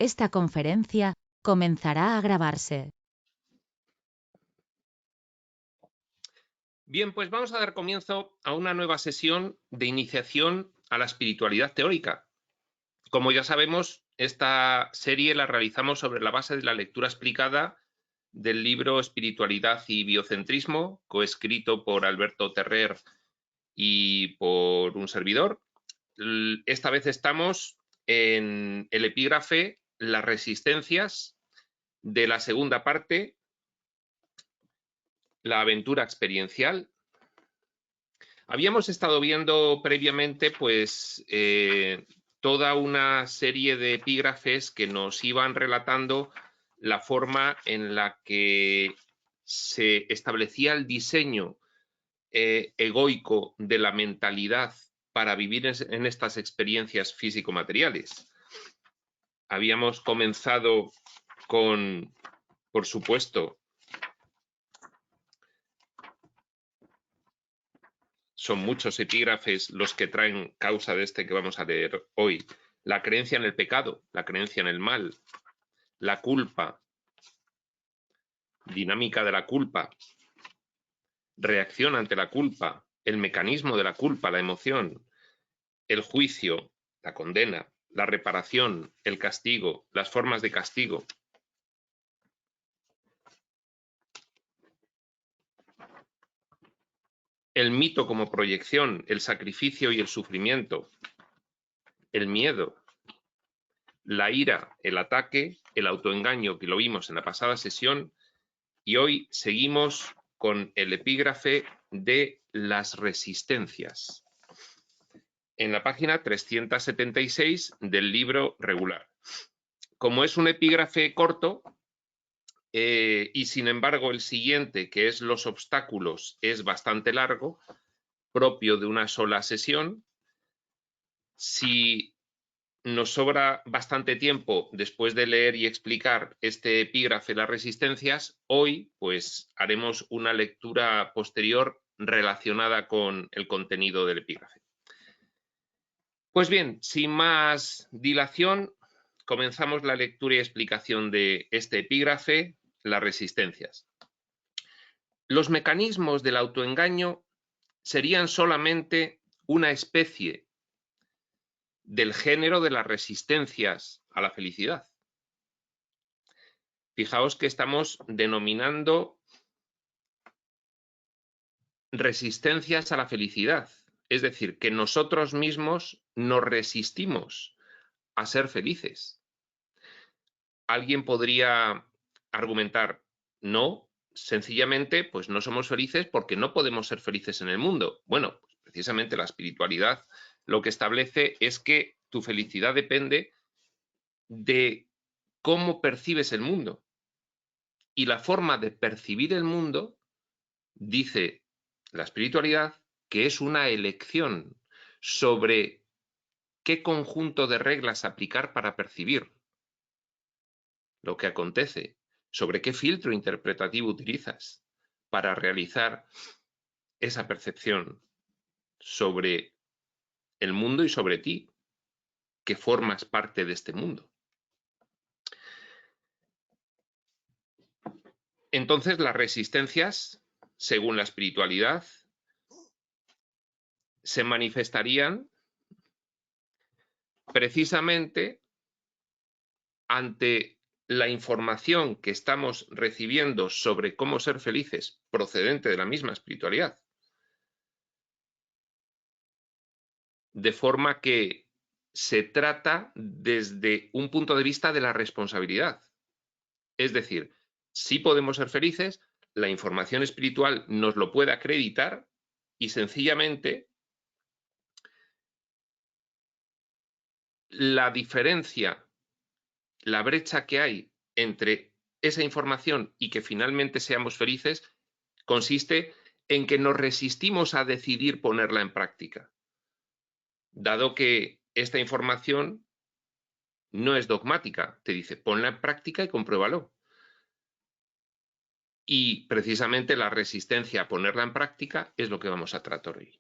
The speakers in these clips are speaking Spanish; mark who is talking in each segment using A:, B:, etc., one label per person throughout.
A: Esta conferencia comenzará a grabarse.
B: Bien, pues vamos a dar comienzo a una nueva sesión de iniciación a la espiritualidad teórica. Como ya sabemos, esta serie la realizamos sobre la base de la lectura explicada del libro Espiritualidad y Biocentrismo, coescrito por Alberto Terrer y por un servidor. Esta vez estamos en el epígrafe Las resistencias de la segunda parte, la aventura experiencial. Habíamos estado viendo previamente pues toda una serie de epígrafes que nos iban relatando la forma en la que se establecía el diseño egoico de la mentalidad para vivir en estas experiencias físico-materiales. Habíamos comenzado con, por supuesto, son muchos epígrafes los que traen causa de este que vamos a leer hoy. La creencia en el pecado, la creencia en el mal, la culpa, dinámica de la culpa, reacción ante la culpa, el mecanismo de la culpa, la emoción, el juicio, la condena, la reparación, el castigo, las formas de castigo. El mito como proyección, el sacrificio y el sufrimiento, el miedo, la ira, el ataque, el autoengaño, que lo vimos en la pasada sesión, y hoy seguimos con el epígrafe de las resistencias, en la página 376 del libro regular. Como es un epígrafe corto, y sin embargo el siguiente, que es los obstáculos, es bastante largo, propio de una sola sesión, si nos sobra bastante tiempo después de leer y explicar este epígrafe de las resistencias, hoy pues haremos una lectura posterior relacionada con el contenido del epígrafe. Pues bien, sin más dilación, comenzamos la lectura y explicación de este epígrafe, las resistencias. Los mecanismos del autoengaño serían solamente una especie del género de las resistencias a la felicidad. Fijaos que estamos denominando resistencias a la felicidad, es decir, que nosotros mismos nos resistimos a ser felices. Alguien podría argumentar, no, sencillamente, pues no somos felices porque no podemos ser felices en el mundo. Bueno, pues precisamente la espiritualidad lo que establece es que tu felicidad depende de cómo percibes el mundo. Y la forma de percibir el mundo, dice la espiritualidad, que es una elección sobre qué conjunto de reglas aplicar para percibir lo que acontece, sobre qué filtro interpretativo utilizas para realizar esa percepción sobre el mundo y sobre ti, que formas parte de este mundo. Entonces, las resistencias, según la espiritualidad, se manifestarían precisamente ante la información que estamos recibiendo sobre cómo ser felices procedente de la misma espiritualidad. De forma que se trata desde un punto de vista de la responsabilidad. Es decir, sí podemos ser felices, la información espiritual nos lo puede acreditar y sencillamente la diferencia, la brecha que hay entre esa información y que finalmente seamos felices consiste en que nos resistimos a decidir ponerla en práctica, dado que esta información no es dogmática, te dice ponla en práctica y compruébalo. Y precisamente la resistencia a ponerla en práctica es lo que vamos a tratar hoy.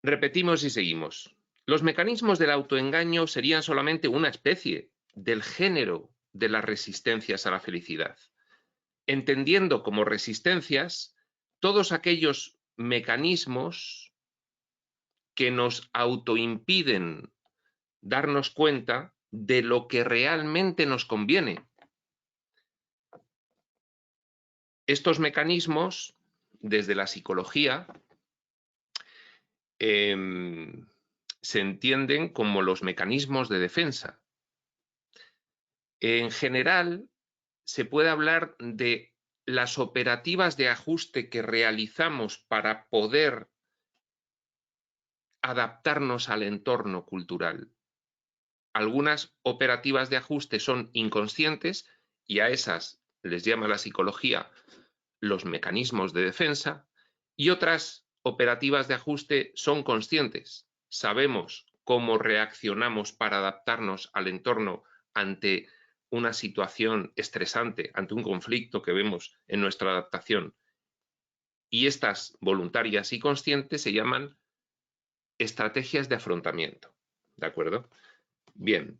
B: Repetimos y seguimos. Los mecanismos del autoengaño serían solamente una especie del género de las resistencias a la felicidad, entendiendo como resistencias todos aquellos mecanismos que nos autoimpiden darnos cuenta de lo que realmente nos conviene. Estos mecanismos, desde la psicología, se entienden como los mecanismos de defensa. En general, se puede hablar de las operativas de ajuste que realizamos para poder adaptarnos al entorno cultural. Algunas operativas de ajuste son inconscientes y a esas les llama la psicología los mecanismos de defensa, y otras operativas de ajuste son conscientes. Sabemos cómo reaccionamos para adaptarnos al entorno ante una situación estresante, ante un conflicto que vemos en nuestra adaptación. Y estas voluntarias y conscientes se llaman estrategias de afrontamiento. ¿De acuerdo? Bien.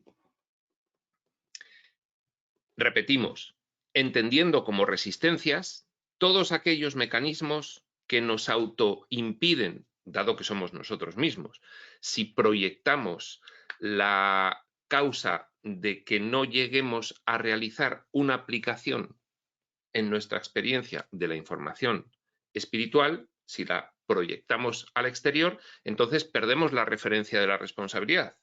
B: Repetimos, entendiendo como resistencias todos aquellos mecanismos que nos autoimpiden, dado que somos nosotros mismos. Si proyectamos la causa de que no lleguemos a realizar una aplicación en nuestra experiencia de la información espiritual, si la proyectamos al exterior, entonces perdemos la referencia de la responsabilidad.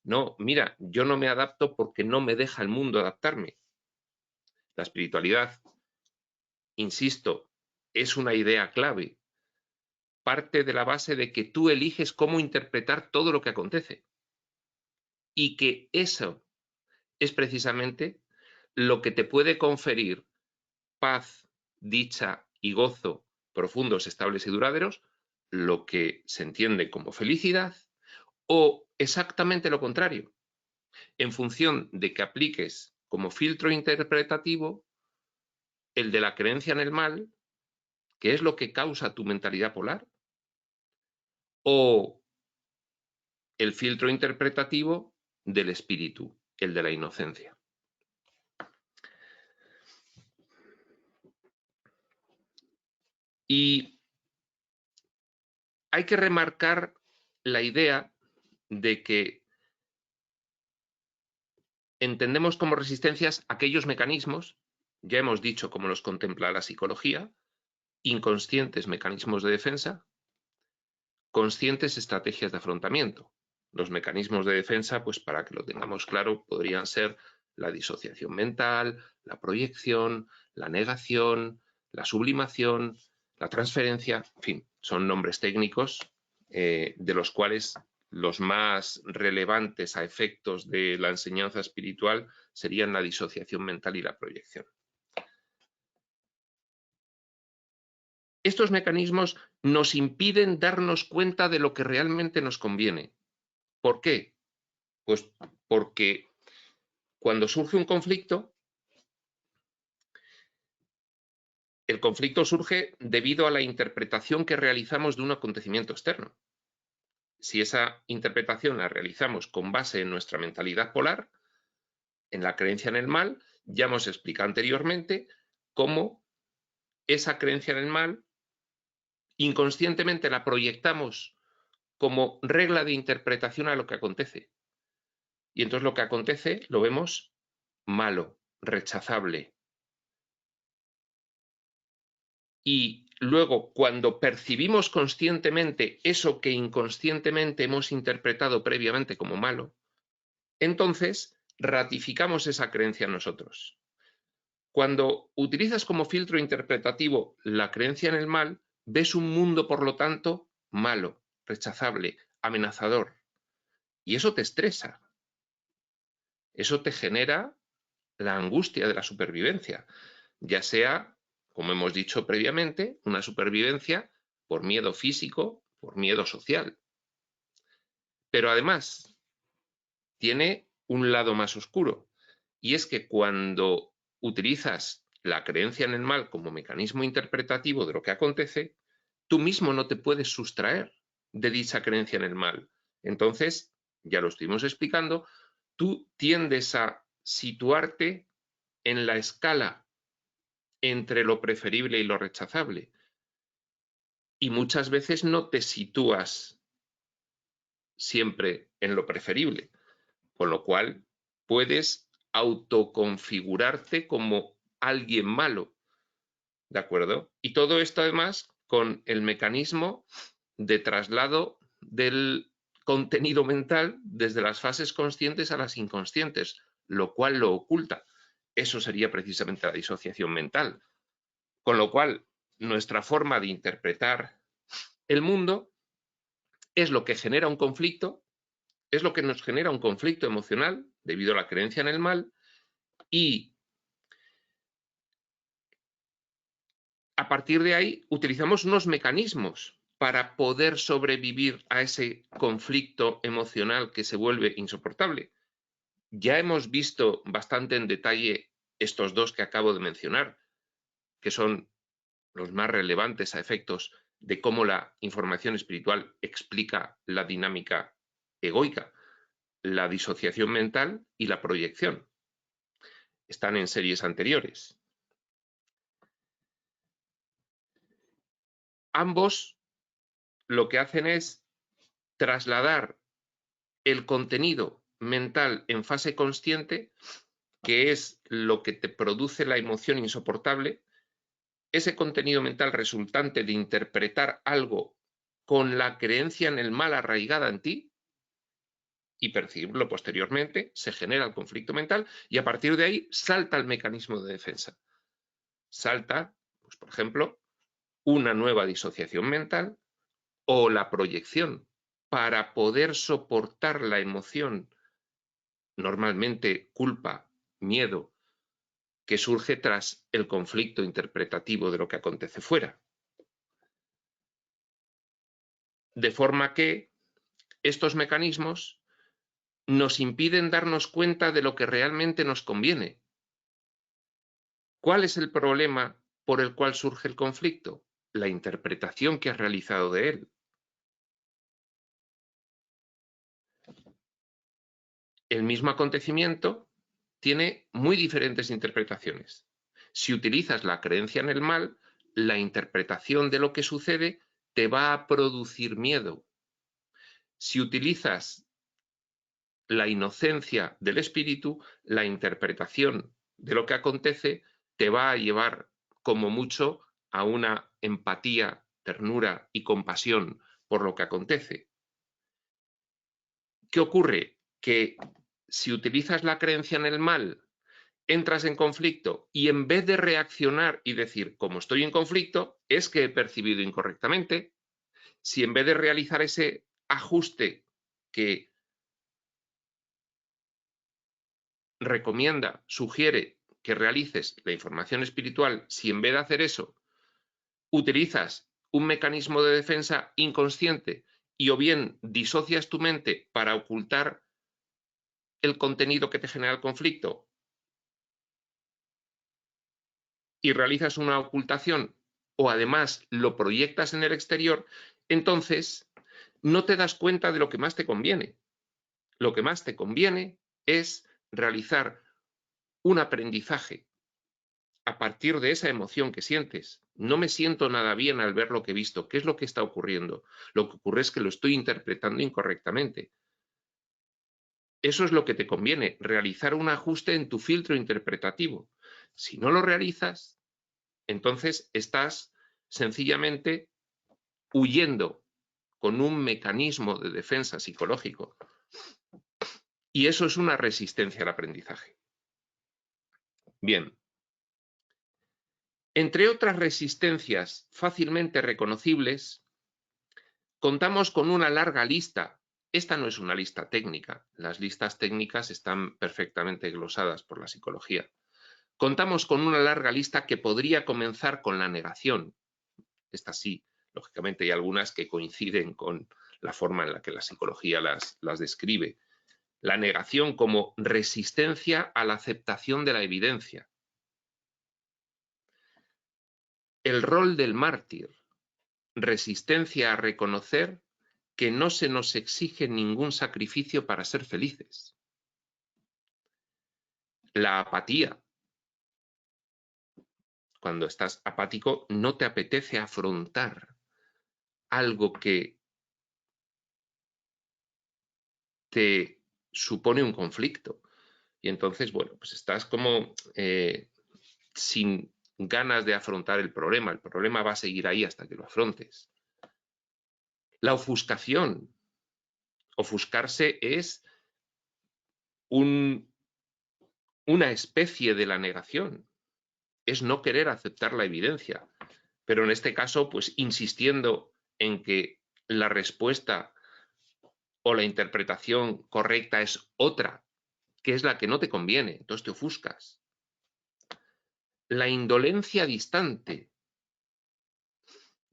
B: No, mira, yo no me adapto porque no me deja el mundo adaptarme. La espiritualidad, insisto, es una idea clave. Parte de la base de que tú eliges cómo interpretar todo lo que acontece. Y que eso es precisamente lo que te puede conferir paz, dicha y gozo profundos, estables y duraderos, lo que se entiende como felicidad, o exactamente lo contrario, en función de que apliques como filtro interpretativo el de la creencia en el mal, que es lo que causa tu mentalidad polar, o el filtro interpretativo del espíritu, el de la inocencia. Y hay que remarcar la idea de que entendemos como resistencias aquellos mecanismos, ya hemos dicho cómo los contempla la psicología, inconscientes mecanismos de defensa, conscientes estrategias de afrontamiento. Los mecanismos de defensa, pues para que lo tengamos claro, podrían ser la disociación mental, la proyección, la negación, la sublimación, la transferencia, en fin, son nombres técnicos de los cuales los más relevantes a efectos de la enseñanza espiritual serían la disociación mental y la proyección. Estos mecanismos nos impiden darnos cuenta de lo que realmente nos conviene. ¿Por qué? Pues porque cuando surge un conflicto, el conflicto surge debido a la interpretación que realizamos de un acontecimiento externo. Si esa interpretación la realizamos con base en nuestra mentalidad polar, en la creencia en el mal, ya hemos explicado anteriormente cómo esa creencia en el mal inconscientemente la proyectamos como regla de interpretación a lo que acontece. Y entonces lo que acontece lo vemos malo, rechazable. Y luego, cuando percibimos conscientemente eso que inconscientemente hemos interpretado previamente como malo, entonces ratificamos esa creencia en nosotros. Cuando utilizas como filtro interpretativo la creencia en el mal, ves un mundo, por lo tanto, malo, rechazable, amenazador. Y eso te estresa. Eso te genera la angustia de la supervivencia, ya sea, como hemos dicho previamente, una supervivencia por miedo físico, por miedo social. Pero además tiene un lado más oscuro, y es que cuando utilizas la creencia en el mal como mecanismo interpretativo de lo que acontece, tú mismo no te puedes sustraer de dicha creencia en el mal. Entonces, ya lo estuvimos explicando, tú tiendes a situarte en la escala entre lo preferible y lo rechazable. Y muchas veces no te sitúas siempre en lo preferible, con lo cual puedes autoconfigurarte como alguien malo, ¿de acuerdo? Y todo esto además con el mecanismo de traslado del contenido mental desde las fases conscientes a las inconscientes, lo cual lo oculta. Eso sería precisamente la disociación mental. Con lo cual, nuestra forma de interpretar el mundo es lo que genera un conflicto, es lo que nos genera un conflicto emocional debido a la creencia en el mal, y a partir de ahí utilizamos unos mecanismos para poder sobrevivir a ese conflicto emocional que se vuelve insoportable. Ya hemos visto bastante en detalle estos dos que acabo de mencionar, que son los más relevantes a efectos de cómo la información espiritual explica la dinámica egoica, la disociación mental y la proyección. Están en series anteriores. Ambos lo que hacen es trasladar el contenido mental en fase consciente, que es lo que te produce la emoción insoportable, ese contenido mental resultante de interpretar algo con la creencia en el mal arraigada en ti y percibirlo posteriormente, se genera el conflicto mental y a partir de ahí salta el mecanismo de defensa. Salta, pues, por ejemplo, una nueva disociación mental o la proyección para poder soportar la emoción, normalmente culpa, miedo, que surge tras el conflicto interpretativo de lo que acontece fuera. De forma que estos mecanismos nos impiden darnos cuenta de lo que realmente nos conviene. ¿Cuál es el problema por el cual surge el conflicto? La interpretación que has realizado de él. El mismo acontecimiento tiene muy diferentes interpretaciones. Si utilizas la creencia en el mal, la interpretación de lo que sucede te va a producir miedo. Si utilizas la inocencia del espíritu, la interpretación de lo que acontece te va a llevar como mucho a una empatía, ternura y compasión por lo que acontece. ¿Qué ocurre? Que si utilizas la creencia en el mal, entras en conflicto y en vez de reaccionar y decir, como estoy en conflicto, es que he percibido incorrectamente, si en vez de realizar ese ajuste que recomienda, sugiere que realices la información espiritual, si en vez de hacer eso, utilizas un mecanismo de defensa inconsciente y o bien disocias tu mente para ocultar el contenido que te genera el conflicto y realizas una ocultación o además lo proyectas en el exterior, entonces no te das cuenta de lo que más te conviene. Lo que más te conviene es realizar un aprendizaje a partir de esa emoción que sientes. No me siento nada bien al ver lo que he visto. ¿Qué es lo que está ocurriendo? Lo que ocurre es que lo estoy interpretando incorrectamente. Eso es lo que te conviene, realizar un ajuste en tu filtro interpretativo. Si no lo realizas, entonces estás sencillamente huyendo con un mecanismo de defensa psicológico. Y eso es una resistencia al aprendizaje. Bien. Entre otras resistencias fácilmente reconocibles, contamos con una larga lista. Esta no es una lista técnica. Las listas técnicas están perfectamente glosadas por la psicología. Contamos con una larga lista que podría comenzar con la negación. Esta sí, lógicamente hay algunas que coinciden con la forma en la que la psicología las describe. La negación como resistencia a la aceptación de la evidencia. El rol del mártir, resistencia a reconocer que no se nos exige ningún sacrificio para ser felices. La apatía. Cuando estás apático, no te apetece afrontar algo que te supone un conflicto. Y entonces, bueno, pues estás como sin ganas de afrontar el problema. El problema va a seguir ahí hasta que lo afrontes. La ofuscación. Ofuscarse es una especie de la negación. Es no querer aceptar la evidencia. Pero en este caso, pues insistiendo en que la respuesta o la interpretación correcta es otra, que es la que no te conviene, entonces te ofuscas. La indolencia distante.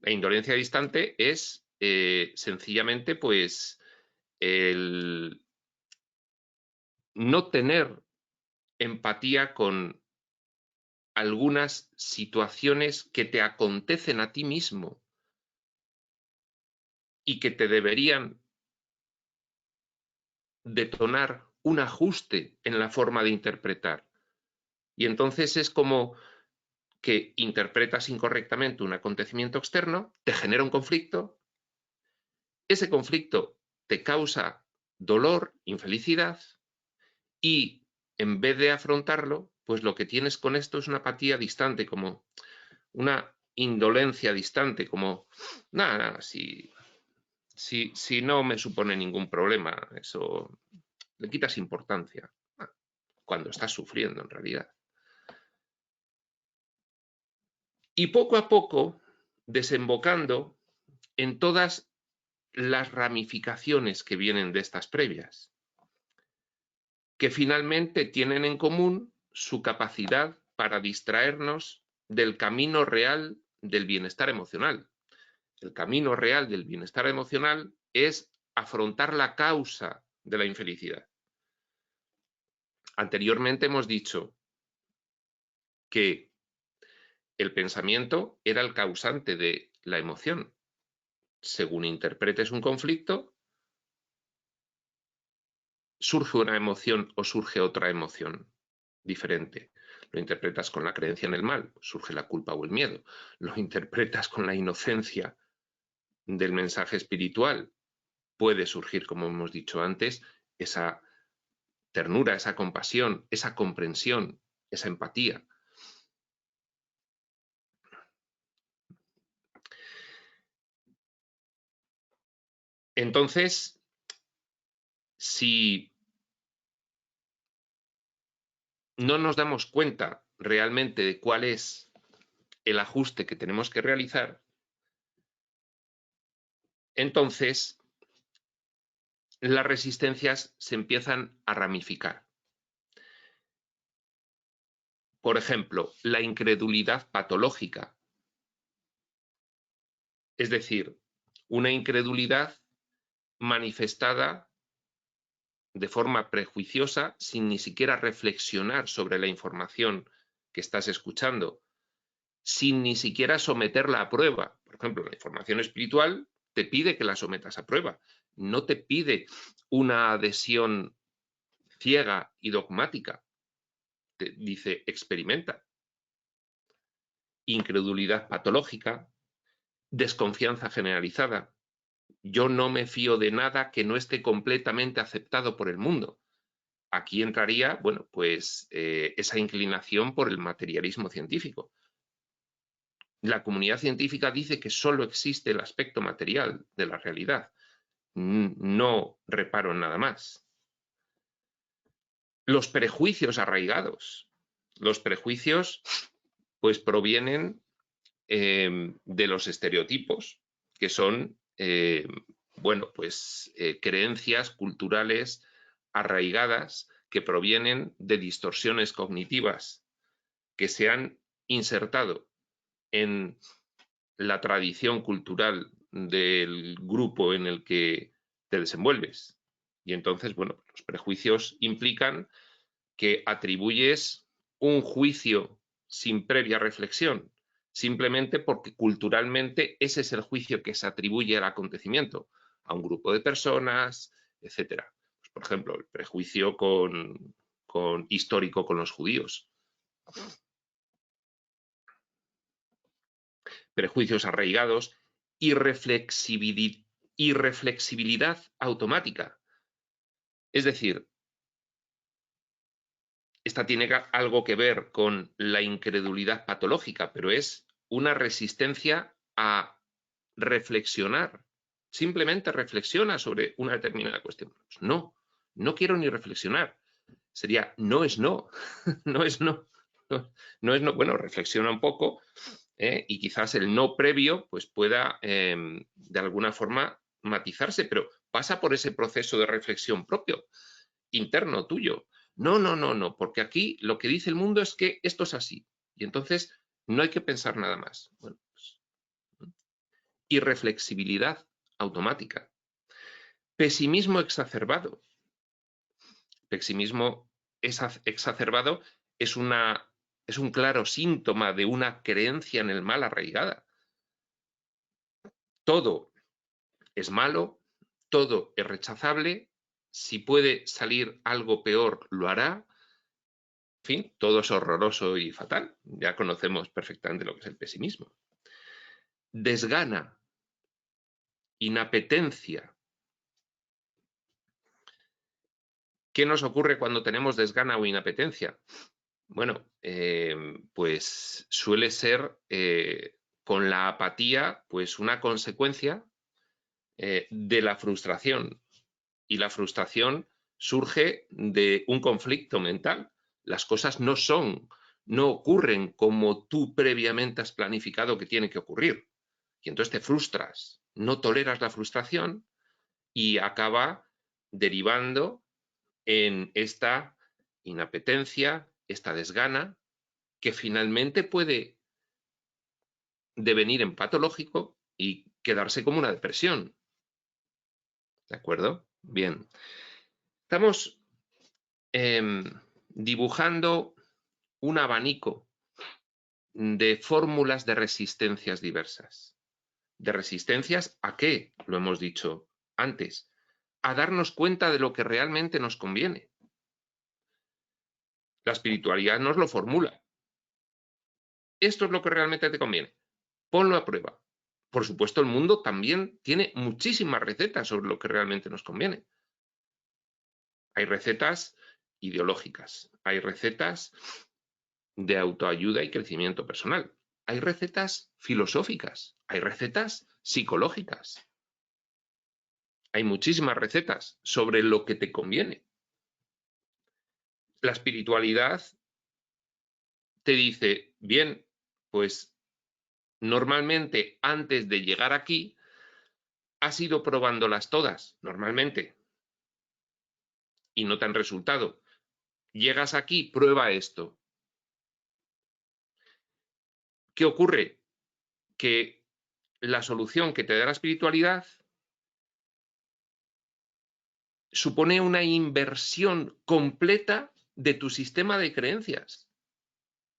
B: La indolencia distante es sencillamente pues el no tener empatía con algunas situaciones que te acontecen a ti mismo y que te deberían detonar un ajuste en la forma de interpretar. Y entonces es como que interpretas incorrectamente un acontecimiento externo, te genera un conflicto, ese conflicto te causa dolor, infelicidad, y en vez de afrontarlo, pues lo que tienes con esto es una apatía distante, como una indolencia distante, como, nada, si no me supone ningún problema, eso le quitas importancia, cuando estás sufriendo en realidad. Y poco a poco, desembocando en todas las ramificaciones que vienen de estas previas, que finalmente tienen en común su capacidad para distraernos del camino real del bienestar emocional. El camino real del bienestar emocional es afrontar la causa de la infelicidad. Anteriormente hemos dicho que el pensamiento era el causante de la emoción. Según interpretes un conflicto, surge una emoción o surge otra emoción diferente. Lo interpretas con la creencia en el mal, surge la culpa o el miedo. Lo interpretas con la inocencia del mensaje espiritual, puede surgir, como hemos dicho antes, esa ternura, esa compasión, esa comprensión, esa empatía. Entonces, si no nos damos cuenta realmente de cuál es el ajuste que tenemos que realizar, entonces las resistencias se empiezan a ramificar. Por ejemplo, la incredulidad patológica, es decir, una incredulidad manifestada de forma prejuiciosa sin ni siquiera reflexionar sobre la información que estás escuchando, sin ni siquiera someterla a prueba. Por ejemplo, la información espiritual te pide que la sometas a prueba, no te pide una adhesión ciega y dogmática, te dice experimenta. Incredulidad patológica, desconfianza generalizada. Yo no me fío de nada que no esté completamente aceptado por el mundo. Aquí entraría, bueno, pues esa inclinación por el materialismo científico. La comunidad científica dice que solo existe el aspecto material de la realidad. No reparo en nada más. Los prejuicios arraigados. Los prejuicios, pues, provienen de los estereotipos, que son, bueno, pues creencias culturales arraigadas que provienen de distorsiones cognitivas que se han insertado en la tradición cultural del grupo en el que te desenvuelves. Y entonces, bueno, los prejuicios implican que atribuyes un juicio sin previa reflexión, simplemente porque culturalmente ese es el juicio que se atribuye al acontecimiento. a un grupo de personas, etc. Pues, por ejemplo, el prejuicio histórico con los judíos. Prejuicios arraigados y reflexibilidad automática. Es decir, esta tiene algo que ver con la incredulidad patológica, pero es una resistencia a reflexionar. Simplemente reflexiona sobre una determinada cuestión. Pues no, no quiero ni reflexionar. Sería no es no, no es no, no es no. Bueno, reflexiona un poco y quizás el no previo pues pueda de alguna forma matizarse, pero pasa por ese proceso de reflexión propio, interno, tuyo. No, no, no, no, porque aquí lo que dice el mundo es que esto es así y entonces no hay que pensar nada más. Bueno, pues, irreflexibilidad automática. Pesimismo exacerbado. Pesimismo exacerbado es un claro síntoma de una creencia en el mal arraigada. Todo es malo, todo es rechazable, si puede salir algo peor, lo hará. En fin, todo es horroroso y fatal. Ya conocemos perfectamente lo que es el pesimismo. Desgana, inapetencia. ¿Qué nos ocurre cuando tenemos desgana o inapetencia? Bueno, pues suele ser con la apatía pues una consecuencia de la frustración. Y la frustración surge de un conflicto mental. Las cosas no ocurren como tú previamente has planificado que tiene que ocurrir. Y entonces te frustras, no toleras la frustración y acaba derivando en esta inapetencia, esta desgana, que finalmente puede devenir en patológico y quedarse como una depresión. ¿De acuerdo? Bien. Estamos dibujando un abanico de fórmulas de resistencias diversas. ¿De resistencias a qué? Lo hemos dicho antes. A darnos cuenta de lo que realmente nos conviene. La espiritualidad nos lo formula. Esto es lo que realmente te conviene. Ponlo a prueba. Por supuesto, el mundo también tiene muchísimas recetas sobre lo que realmente nos conviene. Hay recetas ideológicas, hay recetas de autoayuda y crecimiento personal, hay recetas filosóficas, hay recetas psicológicas. Hay muchísimas recetas sobre lo que te conviene. La espiritualidad te dice, bien, pues normalmente antes de llegar aquí has ido probándolas todas, normalmente, y no te han resultado. Llegas aquí, prueba esto. ¿Qué ocurre? Que la solución que te da la espiritualidad supone una inversión completa de tu sistema de creencias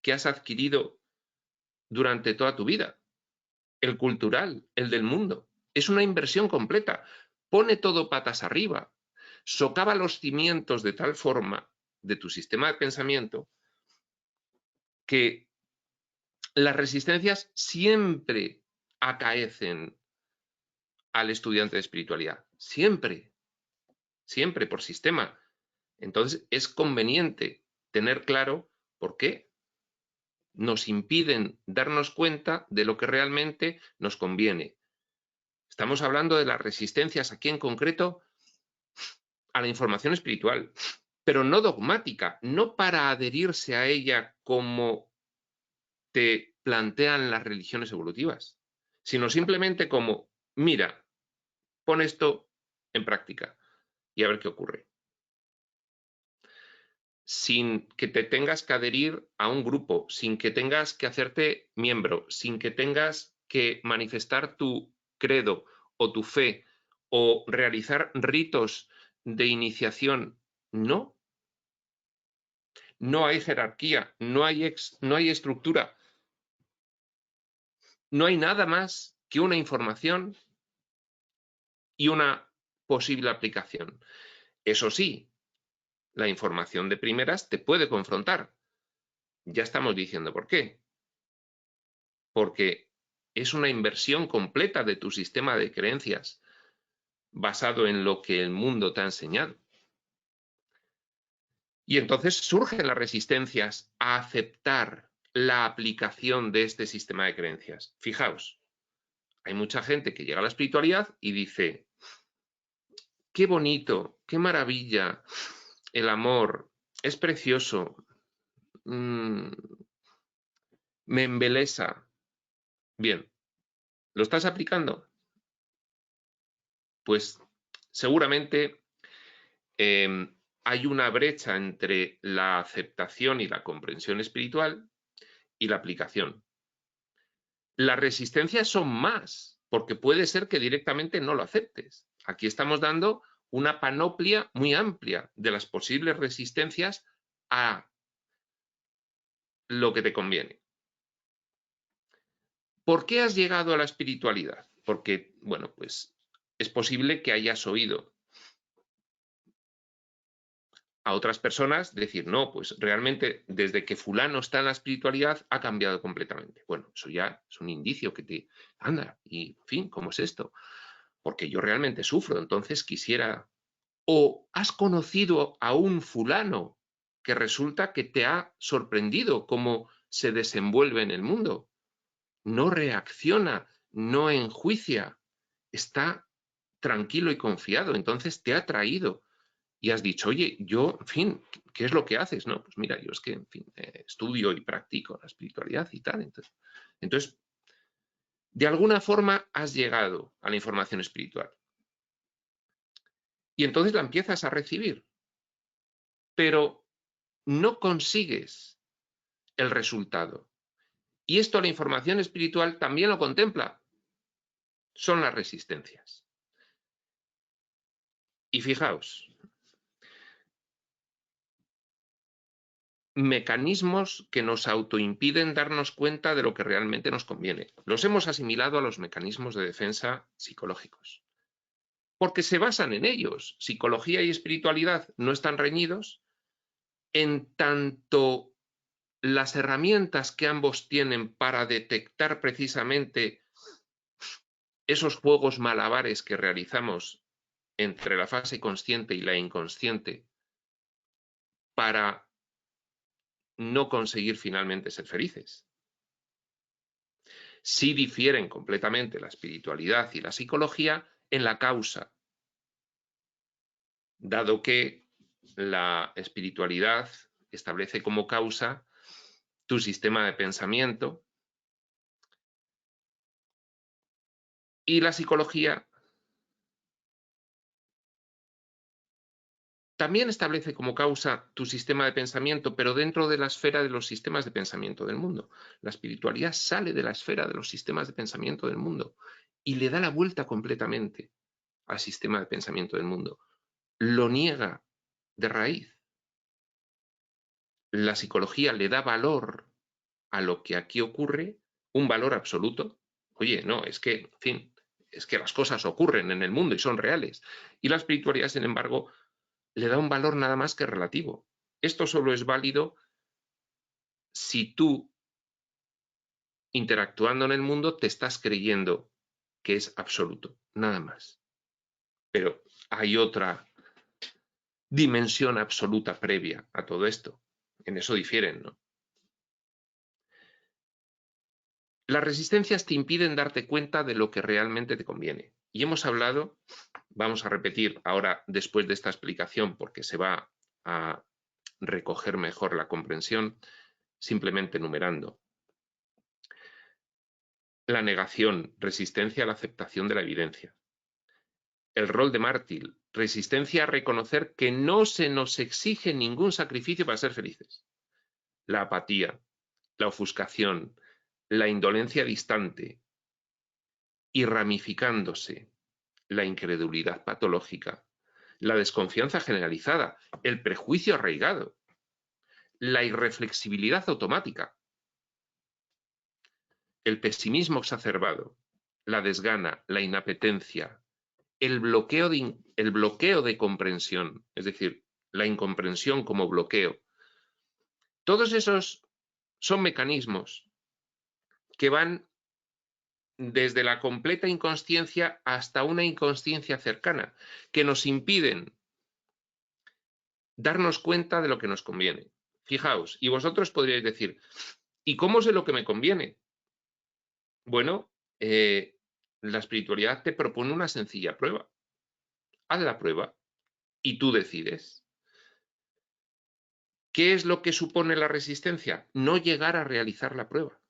B: que has adquirido durante toda tu vida. El cultural, el del mundo. Es una inversión completa. Pone todo patas arriba. Socava los cimientos de tal forma de tu sistema de pensamiento que las resistencias siempre acaecen al estudiante de espiritualidad. Siempre. Siempre por sistema. Entonces es conveniente tener claro por qué nos impiden darnos cuenta de lo que realmente nos conviene. Estamos hablando de las resistencias aquí en concreto a la información espiritual, pero no dogmática, no para adherirse a ella como te plantean las religiones evolutivas, sino simplemente como, mira, pon esto en práctica y a ver qué ocurre. Sin que te tengas que adherir a un grupo, sin que tengas que hacerte miembro, sin que tengas que manifestar tu credo o tu fe o realizar ritos de iniciación. No. No hay jerarquía, no hay estructura. No hay nada más que una información y una posible aplicación. Eso sí, la información de primeras te puede confrontar. Ya estamos diciendo por qué. Porque es una inversión completa de tu sistema de creencias basado en lo que el mundo te ha enseñado. Y entonces surgen las resistencias a aceptar la aplicación de este sistema de creencias. Fijaos, hay mucha gente que llega a la espiritualidad y dice, qué bonito, qué maravilla, el amor, es precioso, me embelesa. Bien, ¿lo estás aplicando? Pues seguramente hay una brecha entre la aceptación y la comprensión espiritual y la aplicación. Las resistencias son más, porque puede ser que directamente no lo aceptes. Aquí estamos dando una panoplia muy amplia de las posibles resistencias a lo que te conviene. ¿Por qué has llegado a la espiritualidad? Porque, bueno, pues es posible que hayas oído a otras personas decir, no, pues realmente desde que fulano está en la espiritualidad ha cambiado completamente. Bueno, eso ya es un indicio que te anda, y en fin, ¿cómo es esto? Porque yo realmente sufro, entonces quisiera... O has conocido a un fulano que resulta que te ha sorprendido cómo se desenvuelve en el mundo. No reacciona, no enjuicia, está tranquilo y confiado, entonces te ha traído y has dicho, oye, yo, en fin, ¿qué es lo que haces? No, pues mira, yo es que, en fin, estudio y practico la espiritualidad y tal. Entonces, de alguna forma has llegado a la información espiritual. Y entonces la empiezas a recibir, pero no consigues el resultado. Y esto la información espiritual también lo contempla. Son las resistencias. Y fijaos, mecanismos que nos autoimpiden darnos cuenta de lo que realmente nos conviene. Los hemos asimilado a los mecanismos de defensa psicológicos, porque se basan en ellos. Psicología y espiritualidad no están reñidos, en tanto las herramientas que ambos tienen para detectar precisamente esos juegos malabares que realizamos entre la fase consciente y la inconsciente para no conseguir finalmente ser felices. Sí difieren completamente la espiritualidad y la psicología en la causa, dado que la espiritualidad establece como causa tu sistema de pensamiento y la psicología también establece como causa tu sistema de pensamiento, pero dentro de la esfera de los sistemas de pensamiento del mundo. La espiritualidad sale de la esfera de los sistemas de pensamiento del mundo y le da la vuelta completamente al sistema de pensamiento del mundo. Lo niega de raíz. La psicología le da valor a lo que aquí ocurre, un valor absoluto. Oye, no, es que, en fin, es que las cosas ocurren en el mundo y son reales. Y la espiritualidad, sin embargo, le da un valor nada más que relativo. Esto solo es válido si tú, interactuando en el mundo, te estás creyendo que es absoluto, nada más. Pero hay otra dimensión absoluta previa a todo esto. En eso difieren, ¿no? Las resistencias te impiden darte cuenta de lo que realmente te conviene. Y hemos hablado, vamos a repetir ahora después de esta explicación porque se va a recoger mejor la comprensión, simplemente enumerando. La negación, resistencia a la aceptación de la evidencia. El rol de mártir, resistencia a reconocer que no se nos exige ningún sacrificio para ser felices. La apatía, la ofuscación, la indolencia distante y ramificándose, la incredulidad patológica, la desconfianza generalizada, el prejuicio arraigado, la irreflexibilidad automática, el pesimismo exacerbado, la desgana, la inapetencia, el bloqueo de comprensión, es decir, la incomprensión como bloqueo. Todos esos son mecanismos que van desde la completa inconsciencia hasta una inconsciencia cercana, que nos impiden darnos cuenta de lo que nos conviene. Fijaos, y vosotros podríais decir, ¿y cómo sé lo que me conviene? Bueno, la espiritualidad te propone una sencilla prueba. Haz la prueba y tú decides. ¿Qué es lo que supone la resistencia? No llegar a realizar la prueba.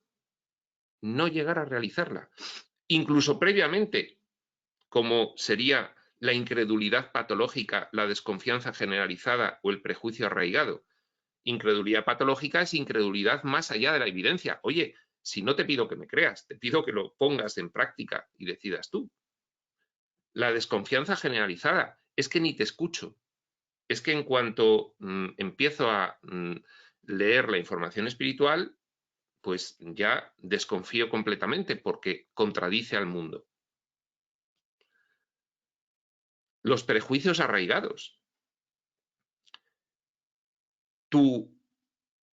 B: No llegar a realizarla. Incluso previamente, como sería la incredulidad patológica, la desconfianza generalizada o el prejuicio arraigado. Incredulidad patológica es incredulidad más allá de la evidencia. Oye, si no te pido que me creas, te pido que lo pongas en práctica y decidas tú. La desconfianza generalizada es que ni te escucho. Es que en cuanto empiezo a leer la información espiritual, pues ya desconfío completamente porque contradice al mundo. Los prejuicios arraigados. Tu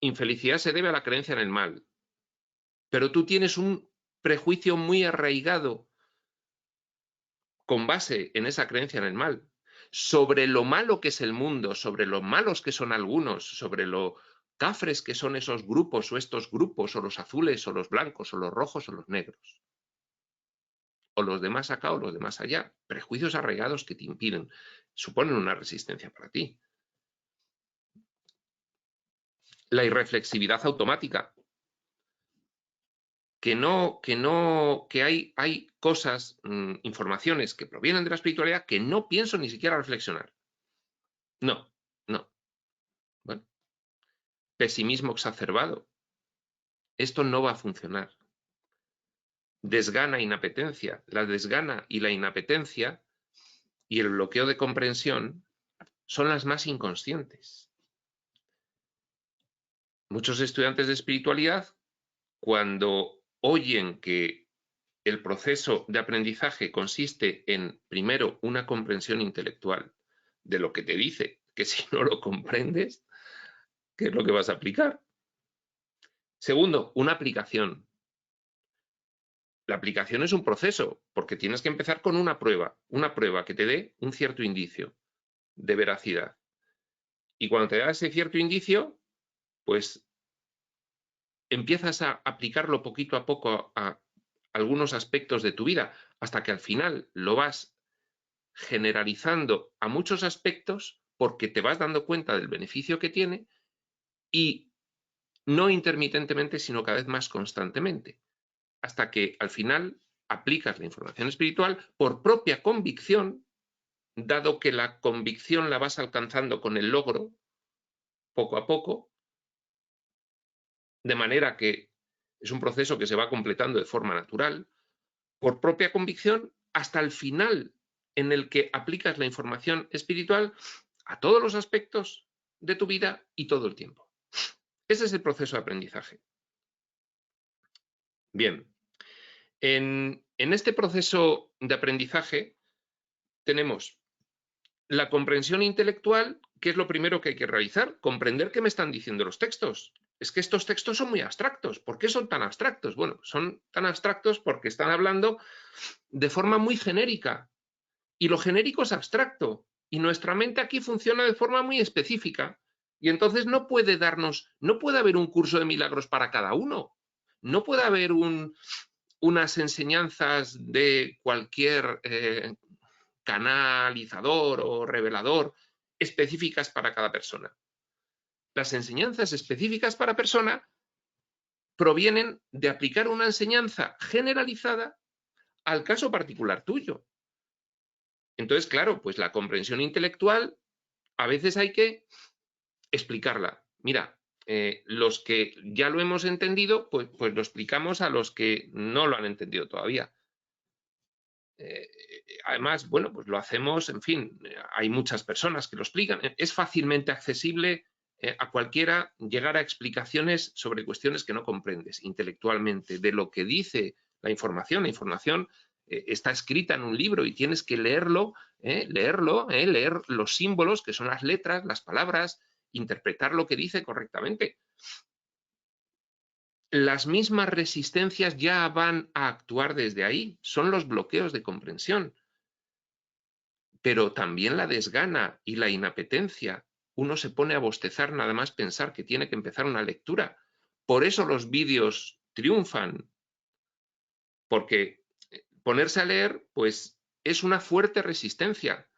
B: infelicidad se debe a la creencia en el mal, pero tú tienes un prejuicio muy arraigado con base en esa creencia en el mal, sobre lo malo que es el mundo, sobre lo malos que son algunos, sobre lo cafres que son esos grupos o estos grupos, o los azules o los blancos o los rojos o los negros, o los de más acá o los de más allá, prejuicios arraigados que te impiden, suponen una resistencia para ti. La irreflexividad automática, que hay cosas, informaciones que provienen de la espiritualidad que no pienso ni siquiera reflexionar. No. Bueno, pesimismo exacerbado. Esto no va a funcionar. Desgana, inapetencia. La desgana y la inapetencia y el bloqueo de comprensión son las más inconscientes. Muchos estudiantes de espiritualidad, cuando oyen que el proceso de aprendizaje consiste en, primero, una comprensión intelectual de lo que te dice, que si no lo comprendes, ¿qué es lo que vas a aplicar? Segundo, una aplicación. La aplicación es un proceso, porque tienes que empezar con una prueba que te dé un cierto indicio de veracidad. Y cuando te da ese cierto indicio, pues empiezas a aplicarlo poquito a poco a algunos aspectos de tu vida, hasta que al final lo vas generalizando a muchos aspectos porque te vas dando cuenta del beneficio que tiene y no intermitentemente, sino cada vez más constantemente, hasta que al final aplicas la información espiritual por propia convicción, dado que la convicción la vas alcanzando con el logro, poco a poco, de manera que es un proceso que se va completando de forma natural, por propia convicción, hasta el final en el que aplicas la información espiritual a todos los aspectos de tu vida y todo el tiempo. Ese es el proceso de aprendizaje. Bien, en este proceso de aprendizaje tenemos la comprensión intelectual, que es lo primero que hay que realizar, comprender qué me están diciendo los textos. Es que estos textos son muy abstractos. ¿Por qué son tan abstractos? Bueno, son tan abstractos porque están hablando de forma muy genérica. Y lo genérico es abstracto. Y nuestra mente aquí funciona de forma muy específica. Y entonces no puede haber un curso de milagros para cada uno. No puede haber unas enseñanzas de cualquier canalizador o revelador específicas para cada persona. Las enseñanzas específicas para persona provienen de aplicar una enseñanza generalizada al caso particular tuyo. Entonces, claro, pues la comprensión intelectual a veces hay que explicarla. Mira, los que ya lo hemos entendido, pues lo explicamos a los que no lo han entendido todavía. Además, bueno, pues lo hacemos, en fin, hay muchas personas que lo explican. Es fácilmente accesible a cualquiera llegar a explicaciones sobre cuestiones que no comprendes intelectualmente, de lo que dice la información. La información está escrita en un libro y tienes que leerlo, leer los símbolos, que son las letras, las palabras, interpretar lo que dice correctamente. Las mismas resistencias ya van a actuar desde ahí, son los bloqueos de comprensión. Pero también la desgana y la inapetencia. Uno se pone a bostezar nada más pensar que tiene que empezar una lectura. Por eso los vídeos triunfan, porque ponerse a leer, pues, es una fuerte resistencia,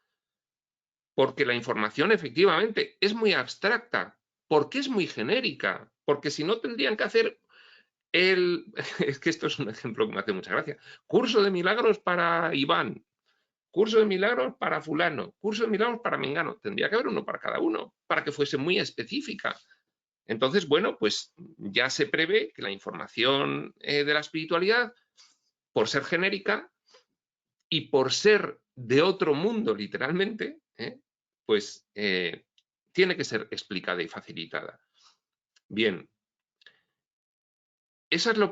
B: porque la información efectivamente es muy abstracta, porque es muy genérica, porque si no tendrían que hacer es que esto es un ejemplo que me hace mucha gracia, curso de milagros para Iván, curso de milagros para fulano, curso de milagros para mengano. Tendría que haber uno para cada uno, para que fuese muy específica. Entonces, bueno, pues ya se prevé que la información de la espiritualidad, por ser genérica y por ser de otro mundo, literalmente, pues tiene que ser explicada y facilitada. Bien, ese es el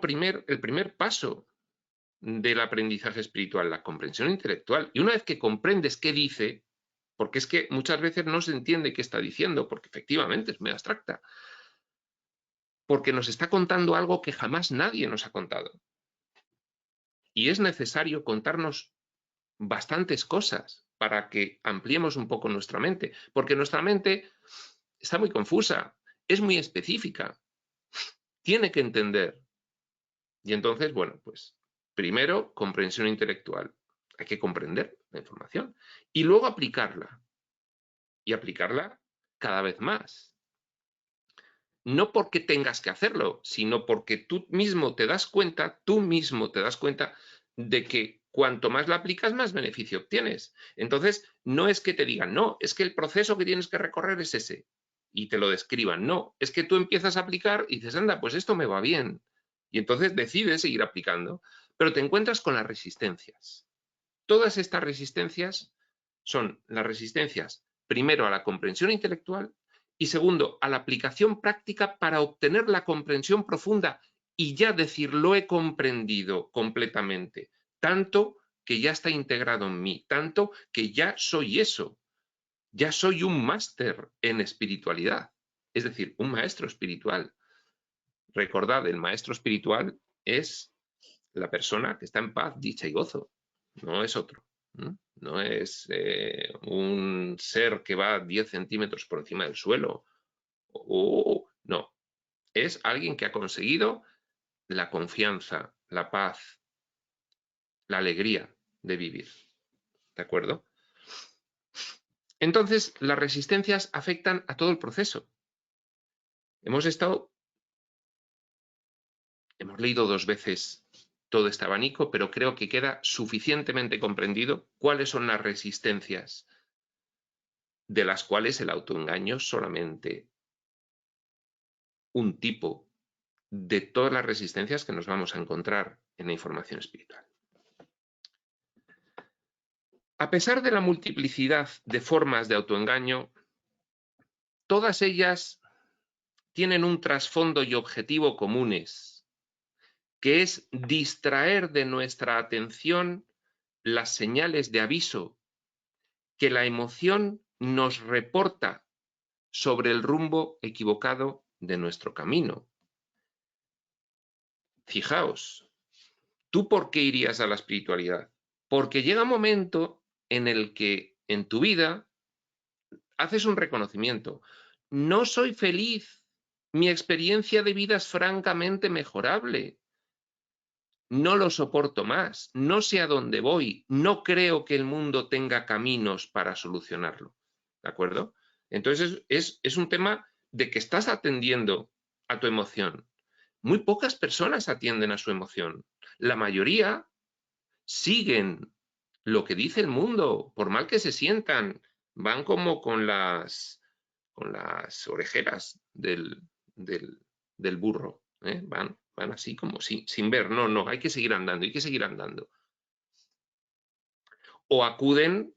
B: primer paso del aprendizaje espiritual, la comprensión intelectual. Y una vez que comprendes qué dice, porque es que muchas veces no se entiende qué está diciendo, porque efectivamente es muy abstracta, porque nos está contando algo que jamás nadie nos ha contado. Y es necesario contarnos bastantes cosas para que ampliemos un poco nuestra mente, porque nuestra mente está muy confusa, es muy específica, tiene que entender. Y entonces, bueno, pues primero, comprensión intelectual. Hay que comprender la información y luego aplicarla. Y aplicarla cada vez más. No porque tengas que hacerlo, sino porque tú mismo te das cuenta de que cuanto más la aplicas, más beneficio obtienes. Entonces, no es que te digan, no, es que el proceso que tienes que recorrer es ese, y te lo describan. No, es que tú empiezas a aplicar y dices, anda, pues esto me va bien. Y entonces decides seguir aplicando, pero te encuentras con las resistencias. Todas estas resistencias son las resistencias, primero, a la comprensión intelectual y segundo, a la aplicación práctica para obtener la comprensión profunda y ya decir, lo he comprendido completamente, tanto que ya está integrado en mí, tanto que ya soy eso, ya soy un máster en espiritualidad, es decir, un maestro espiritual. Recordad, el maestro espiritual es la persona que está en paz, dicha y gozo, no es otro. No es un ser que va 10 centímetros por encima del suelo. No, es alguien que ha conseguido la confianza, la paz, la alegría de vivir. ¿De acuerdo? Entonces, las resistencias afectan a todo el proceso. Hemos leído 2 veces todo este abanico, pero creo que queda suficientemente comprendido cuáles son las resistencias, de las cuales el autoengaño es solamente un tipo de todas las resistencias que nos vamos a encontrar en la información espiritual. A pesar de la multiplicidad de formas de autoengaño, todas ellas tienen un trasfondo y objetivo comunes, que es distraer de nuestra atención las señales de aviso que la emoción nos reporta sobre el rumbo equivocado de nuestro camino. Fijaos, ¿tú por qué irías a la espiritualidad? Porque llega un momento en el que en tu vida haces un reconocimiento. No soy feliz. Mi experiencia de vida es francamente mejorable. No lo soporto más. No sé a dónde voy. No creo que el mundo tenga caminos para solucionarlo. ¿De acuerdo? Entonces es un tema de que estás atendiendo a tu emoción. Muy pocas personas atienden a su emoción. La mayoría siguen lo que dice el mundo, por mal que se sientan, van como con las orejeras del burro, ¿eh? Van así como sin ver, no, hay que seguir andando, hay que seguir andando. O acuden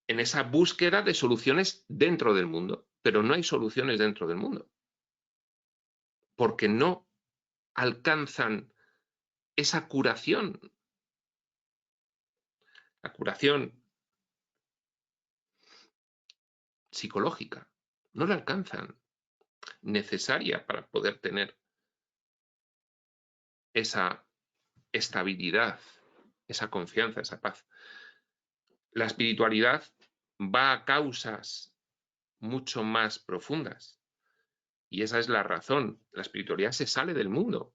B: en esa búsqueda de soluciones dentro del mundo, pero no hay soluciones dentro del mundo, porque no alcanzan esa curación. La curación psicológica. No la alcanzan. Necesaria para poder tener esa estabilidad, esa confianza, esa paz. La espiritualidad va a causas mucho más profundas. Y esa es la razón. La espiritualidad se sale del mundo,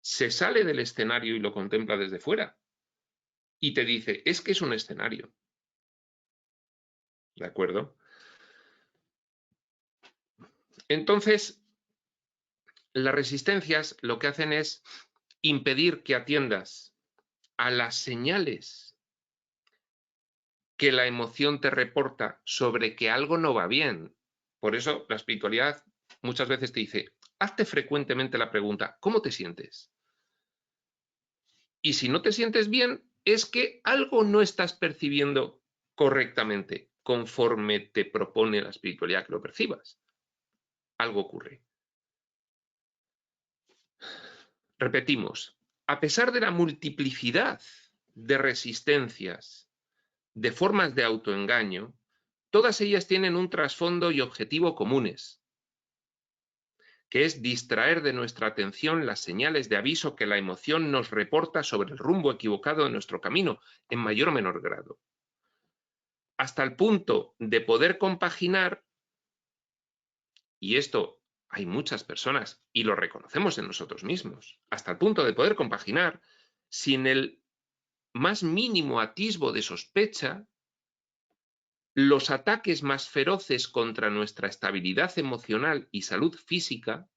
B: se sale del escenario y lo contempla desde fuera. Y te dice, es que es un escenario. ¿De acuerdo? Entonces, las resistencias lo que hacen es impedir que atiendas a las señales que la emoción te reporta sobre que algo no va bien. Por eso la espiritualidad muchas veces te dice, hazte frecuentemente la pregunta, ¿cómo te sientes? Y si no te sientes bien, es que algo no estás percibiendo correctamente conforme te propone la espiritualidad que lo percibas. Algo ocurre. Repetimos, a pesar de la multiplicidad de resistencias, de formas de autoengaño, todas ellas tienen un trasfondo y objetivo comunes, que es distraer de nuestra atención las señales de aviso que la emoción nos reporta sobre el rumbo equivocado de nuestro camino, en mayor o menor grado. Hasta el punto de poder compaginar, y esto hay muchas personas, y lo reconocemos en nosotros mismos, hasta el punto de poder compaginar, sin el más mínimo atisbo de sospecha, los ataques más feroces contra nuestra estabilidad emocional y salud física,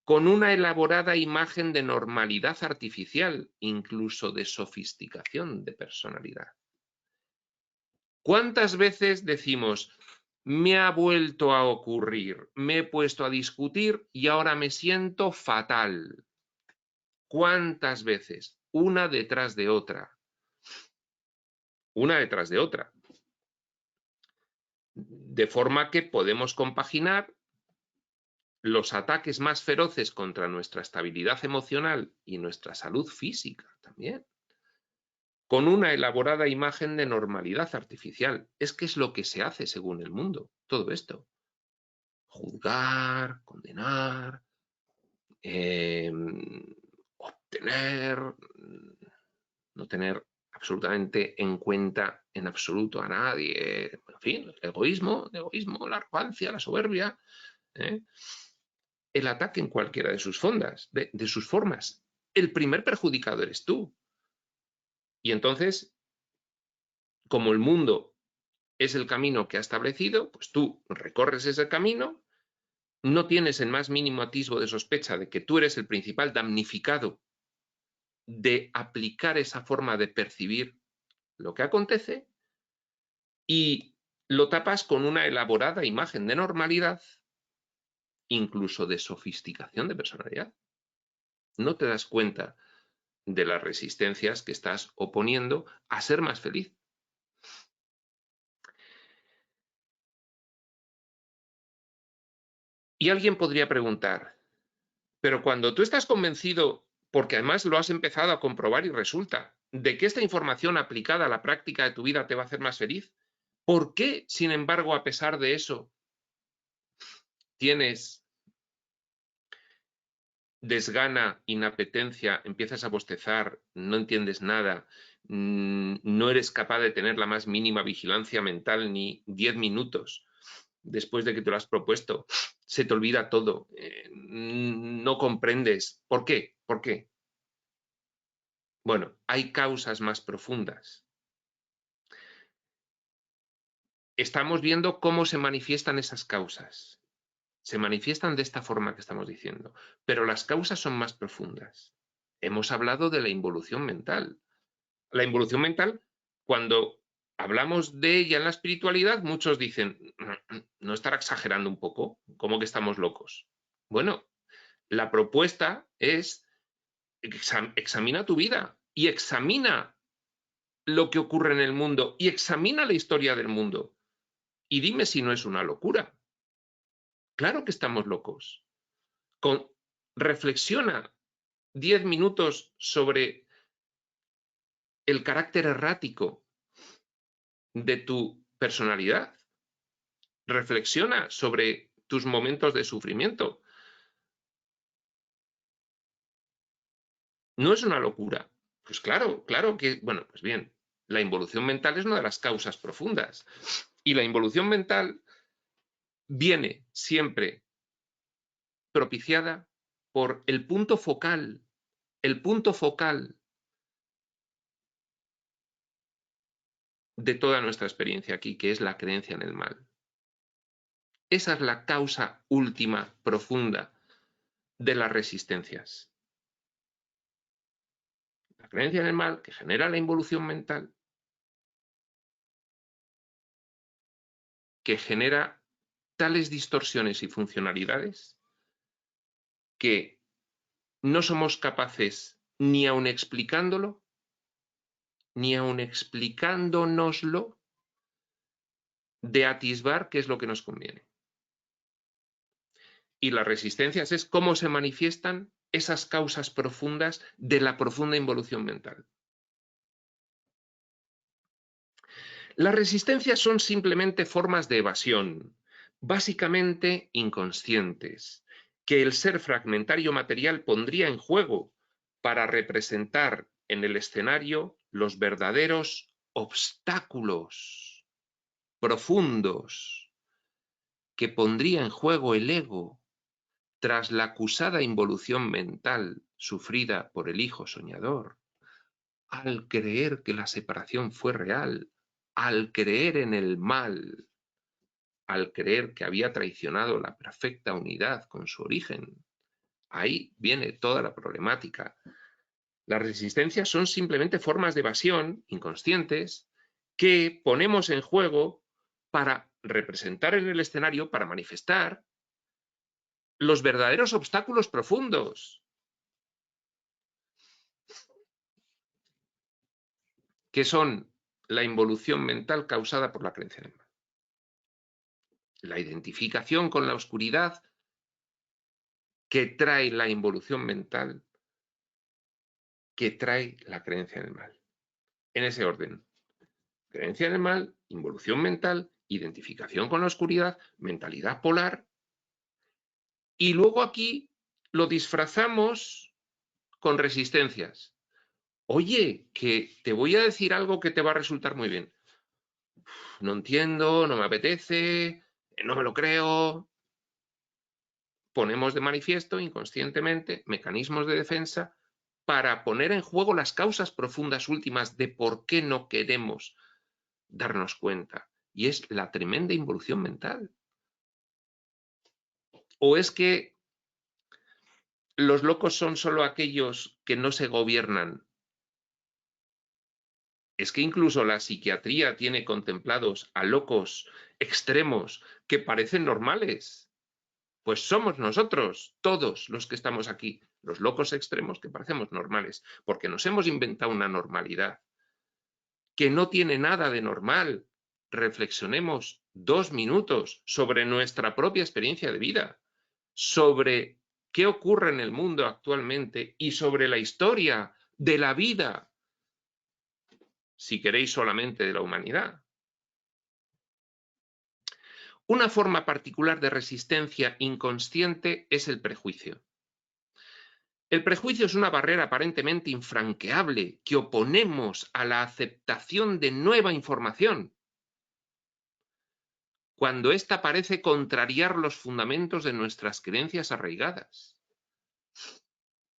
B: con una elaborada imagen de normalidad artificial, incluso de sofisticación de personalidad. ¿Cuántas veces decimos, me ha vuelto a ocurrir, me he puesto a discutir y ahora me siento fatal? ¿Cuántas veces? Una detrás de otra. Una detrás de otra. De forma que podemos compaginar los ataques más feroces contra nuestra estabilidad emocional y nuestra salud física también, con una elaborada imagen de normalidad artificial. Es que es lo que se hace según el mundo, todo esto. Juzgar, condenar, obtener, no tener absolutamente en cuenta en absoluto a nadie. En fin, el egoísmo, la arrogancia, la soberbia, el ataque en cualquiera de sus de sus formas. El primer perjudicado eres tú. Y entonces, como el mundo es el camino que ha establecido, pues tú recorres ese camino, no tienes el más mínimo atisbo de sospecha de que tú eres el principal damnificado de aplicar esa forma de percibir lo que acontece y lo tapas con una elaborada imagen de normalidad, incluso de sofisticación de personalidad. No te das cuenta de las resistencias que estás oponiendo a ser más feliz. Y alguien podría preguntar, pero cuando tú estás convencido, porque además lo has empezado a comprobar y resulta, de que esta información aplicada a la práctica de tu vida te va a hacer más feliz, ¿por qué, sin embargo, a pesar de eso, tienes desgana, inapetencia, empiezas a bostezar, no entiendes nada, no eres capaz de tener la más mínima vigilancia mental ni 10 minutos después de que te lo has propuesto? Se te olvida todo, no comprendes. ¿Por qué? ¿Por qué? Bueno, hay causas más profundas. Estamos viendo cómo se manifiestan esas causas. Se manifiestan de esta forma que estamos diciendo, pero las causas son más profundas. Hemos hablado de la involución mental. La involución mental, cuando hablamos de ella en la espiritualidad, muchos dicen, ¿no estará exagerando un poco? ¿Cómo que estamos locos? Bueno, la propuesta es examina tu vida y examina lo que ocurre en el mundo y examina la historia del mundo y dime si no es una locura. Claro que estamos locos. Reflexiona 10 minutos sobre el carácter errático de tu personalidad. Reflexiona sobre tus momentos de sufrimiento. ¿No es una locura? Pues claro, claro que, bueno, pues bien, la involución mental es una de las causas profundas. Y la involución mental viene siempre propiciada por el punto focal de toda nuestra experiencia aquí, que es la creencia en el mal. Esa es la causa última, profunda, de las resistencias. La creencia en el mal, que genera la involución mental, que genera tales distorsiones y funcionalidades que no somos capaces, ni aun explicándolo, ni aun explicándonoslo, de atisbar qué es lo que nos conviene. Y las resistencias es cómo se manifiestan esas causas profundas de la profunda involución mental. Las resistencias son simplemente formas de evasión, básicamente inconscientes, que el ser fragmentario material pondría en juego para representar en el escenario los verdaderos obstáculos profundos que pondría en juego el ego tras la acusada involución mental sufrida por el hijo soñador, al creer que la separación fue real, al creer en el mal, al creer que había traicionado la perfecta unidad con su origen. Ahí viene toda la problemática. Las resistencias son simplemente formas de evasión inconscientes que ponemos en juego para representar en el escenario, para manifestar los verdaderos obstáculos profundos, que son la involución mental causada por la creencia en el mal. La identificación con la oscuridad que trae la involución mental, que trae la creencia en el mal. En ese orden. Creencia en el mal, involución mental, identificación con la oscuridad, mentalidad polar. Y luego aquí lo disfrazamos con resistencias. Oye, que te voy a decir algo que te va a resultar muy bien. No entiendo, no me apetece, no me lo creo. Ponemos de manifiesto inconscientemente mecanismos de defensa para poner en juego las causas profundas últimas de por qué no queremos darnos cuenta. Y es la tremenda involución mental. ¿O es que los locos son solo aquellos que no se gobiernan? Es que incluso la psiquiatría tiene contemplados a locos extremos que parecen normales. Pues somos nosotros, todos los que estamos aquí, los locos extremos que parecemos normales, porque nos hemos inventado una normalidad que no tiene nada de normal. Reflexionemos 2 minutos sobre nuestra propia experiencia de vida, sobre qué ocurre en el mundo actualmente y sobre la historia de la vida, si queréis solamente de la humanidad. Una forma particular de resistencia inconsciente es el prejuicio. El prejuicio es una barrera aparentemente infranqueable que oponemos a la aceptación de nueva información, cuando ésta parece contrariar los fundamentos de nuestras creencias arraigadas.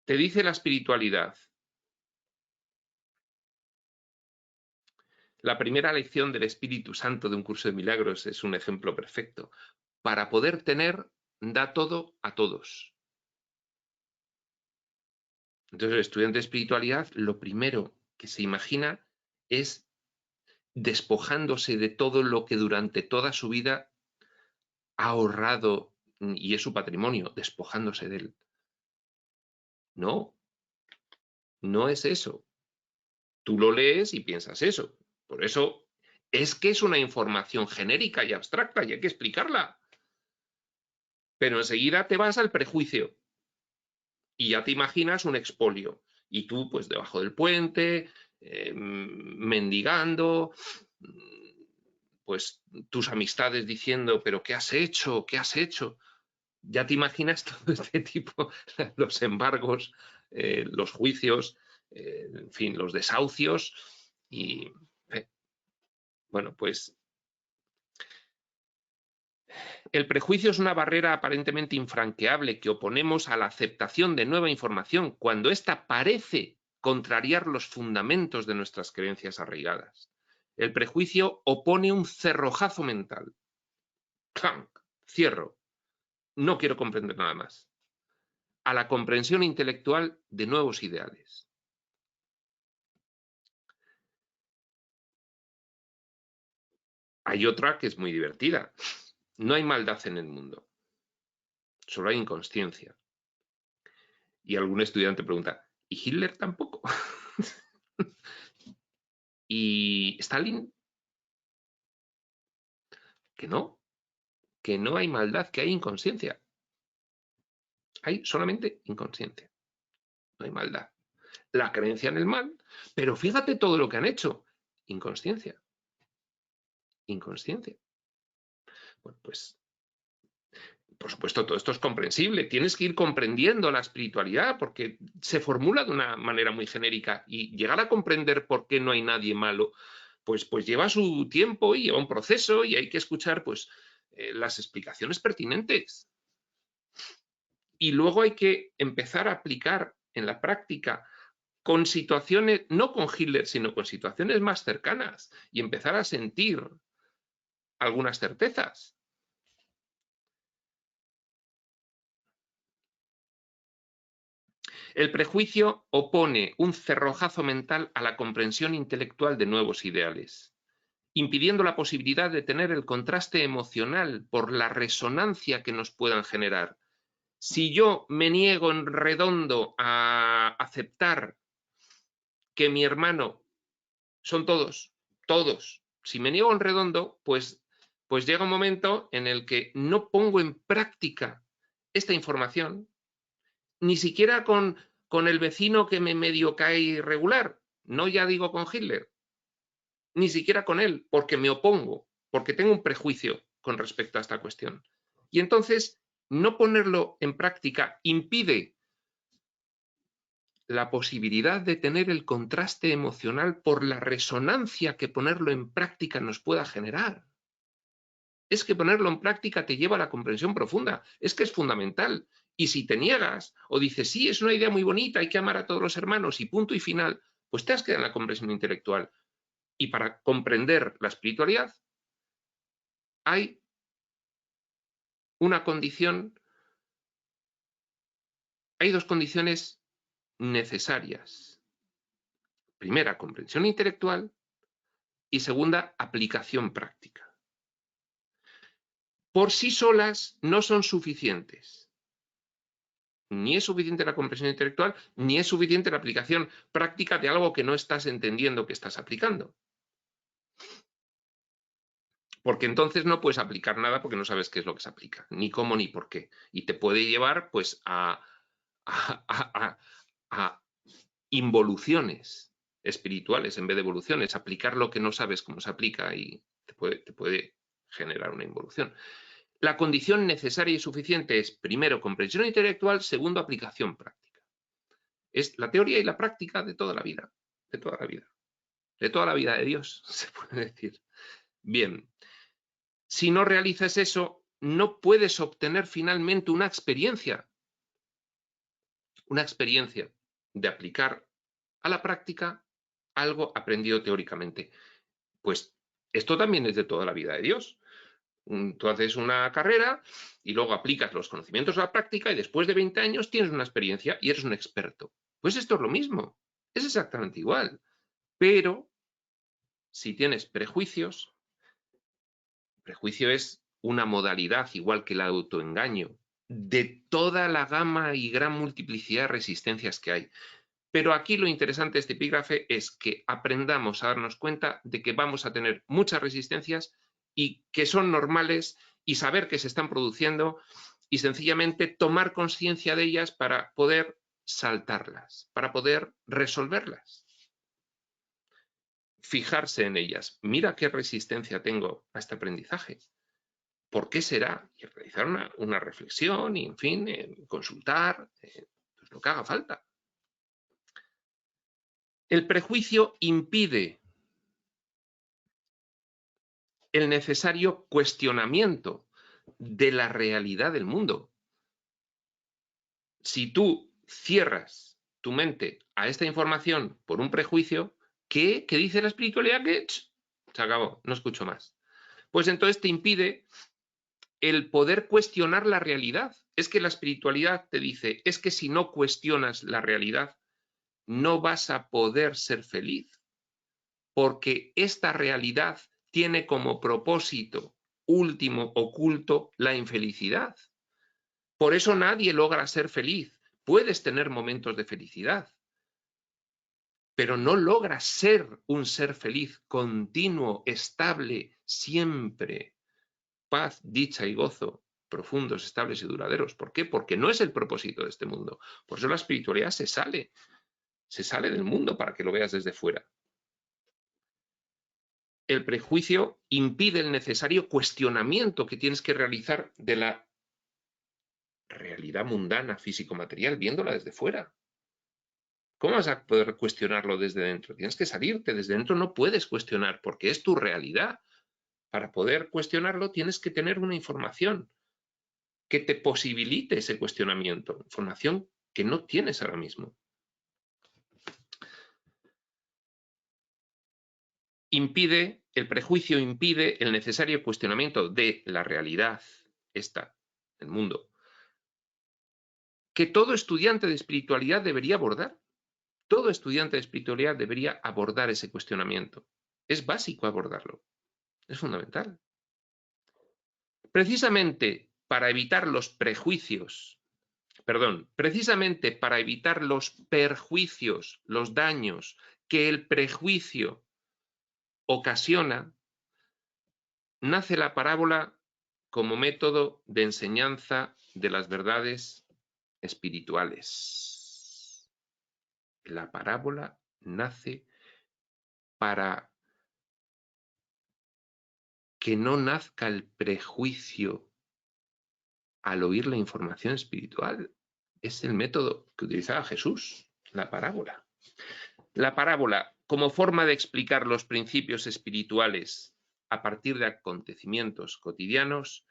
B: Te dice la espiritualidad. La primera lección del Espíritu Santo de un curso de milagros es un ejemplo perfecto. Para poder tener, da todo a todos. Entonces, el estudiante de espiritualidad, lo primero que se imagina es despojándose de todo lo que durante toda su vida ha ahorrado y es su patrimonio, despojándose de él. No, no es eso. Tú lo lees y piensas eso. Por eso es que es una información genérica y abstracta y hay que explicarla. Pero enseguida te vas al prejuicio. Y ya te imaginas un expolio. Y tú, pues, debajo del puente, mendigando, pues tus amistades diciendo, pero ¿qué has hecho? ¿Qué has hecho? Ya te imaginas todo este tipo, los embargos, los juicios, en fin, los desahucios y, bueno, pues el prejuicio es una barrera aparentemente infranqueable que oponemos a la aceptación de nueva información cuando ésta parece contrariar los fundamentos de nuestras creencias arraigadas. El prejuicio opone un cerrojazo mental. ¡Clank! Cierro. No quiero comprender nada más. A la comprensión intelectual de nuevos ideales. Hay otra que es muy divertida. No hay maldad en el mundo. Solo hay inconsciencia. Y algún estudiante pregunta, ¿y Hitler tampoco? ¿Y Stalin? Que no hay maldad, que hay inconsciencia. Hay solamente inconsciencia. No hay maldad. La creencia en el mal, pero fíjate todo lo que han hecho. Inconsciencia. Inconsciencia. Bueno, pues, por supuesto, todo esto es comprensible. Tienes que ir comprendiendo la espiritualidad porque se formula de una manera muy genérica y llegar a comprender por qué no hay nadie malo, pues lleva su tiempo y lleva un proceso y hay que escuchar pues las explicaciones pertinentes. Y luego hay que empezar a aplicar en la práctica con situaciones, no con Hitler, sino con situaciones más cercanas y empezar a sentir algunas certezas. El prejuicio opone un cerrojazo mental a la comprensión intelectual de nuevos ideales, impidiendo la posibilidad de tener el contraste emocional por la resonancia que nos puedan generar. Si yo me niego en redondo a aceptar que mi hermano son todos, si me niego en redondo, pues llega un momento en el que no pongo en práctica esta información, ni siquiera con el vecino que me medio cae irregular, no ya digo con Hitler, ni siquiera con él, porque me opongo, porque tengo un prejuicio con respecto a esta cuestión. Y entonces, no ponerlo en práctica impide la posibilidad de tener el contraste emocional por la resonancia que ponerlo en práctica nos pueda generar. Es que ponerlo en práctica te lleva a la comprensión profunda, es que es fundamental. Y si te niegas o dices, sí, es una idea muy bonita, hay que amar a todos los hermanos y punto y final, pues te has quedado en la comprensión intelectual. Y para comprender la espiritualidad hay una condición, hay dos condiciones necesarias. Primera, comprensión intelectual y segunda, aplicación práctica. Por sí solas no son suficientes. Ni es suficiente la comprensión intelectual, ni es suficiente la aplicación práctica de algo que no estás entendiendo que estás aplicando. Porque entonces no puedes aplicar nada porque no sabes qué es lo que se aplica, ni cómo ni por qué. Y te puede llevar pues a involuciones espirituales en vez de evoluciones, aplicar lo que no sabes cómo se aplica y te puede generar una involución. La condición necesaria y suficiente es, primero, comprensión intelectual, segundo, aplicación práctica. Es la teoría y la práctica de toda la vida, de toda la vida, de toda la vida de Dios, se puede decir. Bien, si no realizas eso, no puedes obtener finalmente una experiencia de aplicar a la práctica algo aprendido teóricamente. Pues esto también es de toda la vida de Dios. Tú haces una carrera y luego aplicas los conocimientos a la práctica y después de 20 años tienes una experiencia y eres un experto. Pues esto es lo mismo, es exactamente igual. Pero si tienes prejuicios, prejuicio es una modalidad, igual que el autoengaño, de toda la gama y gran multiplicidad de resistencias que hay. Pero aquí lo interesante de este epígrafe es que aprendamos a darnos cuenta de que vamos a tener muchas resistencias y que son normales y saber que se están produciendo y sencillamente tomar conciencia de ellas para poder saltarlas, para poder resolverlas. Fijarse en ellas. Mira qué resistencia tengo a este aprendizaje. ¿Por qué será? Y realizar una reflexión y, en fin, consultar, pues lo que haga falta. El prejuicio impide el necesario cuestionamiento de la realidad del mundo. Si tú cierras tu mente a esta información por un prejuicio, ¿qué dice la espiritualidad? Que se acabó, no escucho más. Pues entonces te impide el poder cuestionar la realidad. Es que la espiritualidad te dice, es que si no cuestionas la realidad, no vas a poder ser feliz, porque esta realidad tiene como propósito último oculto la infelicidad. Por eso nadie logra ser feliz. Puedes tener momentos de felicidad, pero no logras ser un ser feliz continuo, estable, siempre. Paz, dicha y gozo profundos, estables y duraderos. ¿Por qué? Porque no es el propósito de este mundo. Por eso la espiritualidad se sale del mundo para que lo veas desde fuera. El prejuicio impide el necesario cuestionamiento que tienes que realizar de la realidad mundana, físico-material, viéndola desde fuera. ¿Cómo vas a poder cuestionarlo desde dentro? Tienes que salirte. Desde dentro no puedes cuestionar porque es tu realidad. Para poder cuestionarlo tienes que tener una información que te posibilite ese cuestionamiento, información que no tienes ahora mismo. El prejuicio impide el necesario cuestionamiento de la realidad, el mundo, que todo estudiante de espiritualidad debería abordar. Todo estudiante de espiritualidad debería abordar ese cuestionamiento. Es básico abordarlo. Es fundamental. Precisamente para evitar los perjuicios, los daños que el prejuicio ocasiona, nace la parábola como método de enseñanza de las verdades espirituales. La parábola nace para que no nazca el prejuicio al oír la información espiritual. Es el método que utilizaba Jesús, la parábola. La parábola, como forma de explicar los principios espirituales a partir de acontecimientos cotidianos,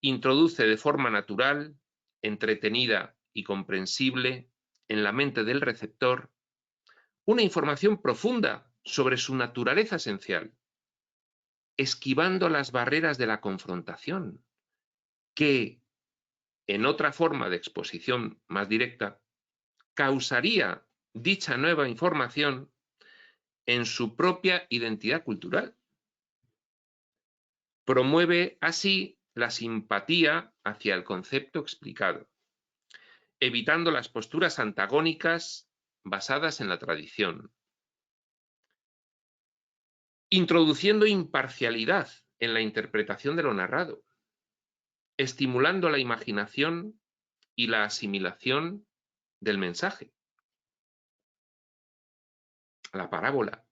B: introduce de forma natural, entretenida y comprensible en la mente del receptor una información profunda sobre su naturaleza esencial, esquivando las barreras de la confrontación, que, en otra forma de exposición más directa, causaría dicha nueva información en su propia identidad cultural. Promueve así la simpatía hacia el concepto explicado, evitando las posturas antagónicas basadas en la tradición, introduciendo imparcialidad en la interpretación de lo narrado, estimulando la imaginación y la asimilación del mensaje. La parábola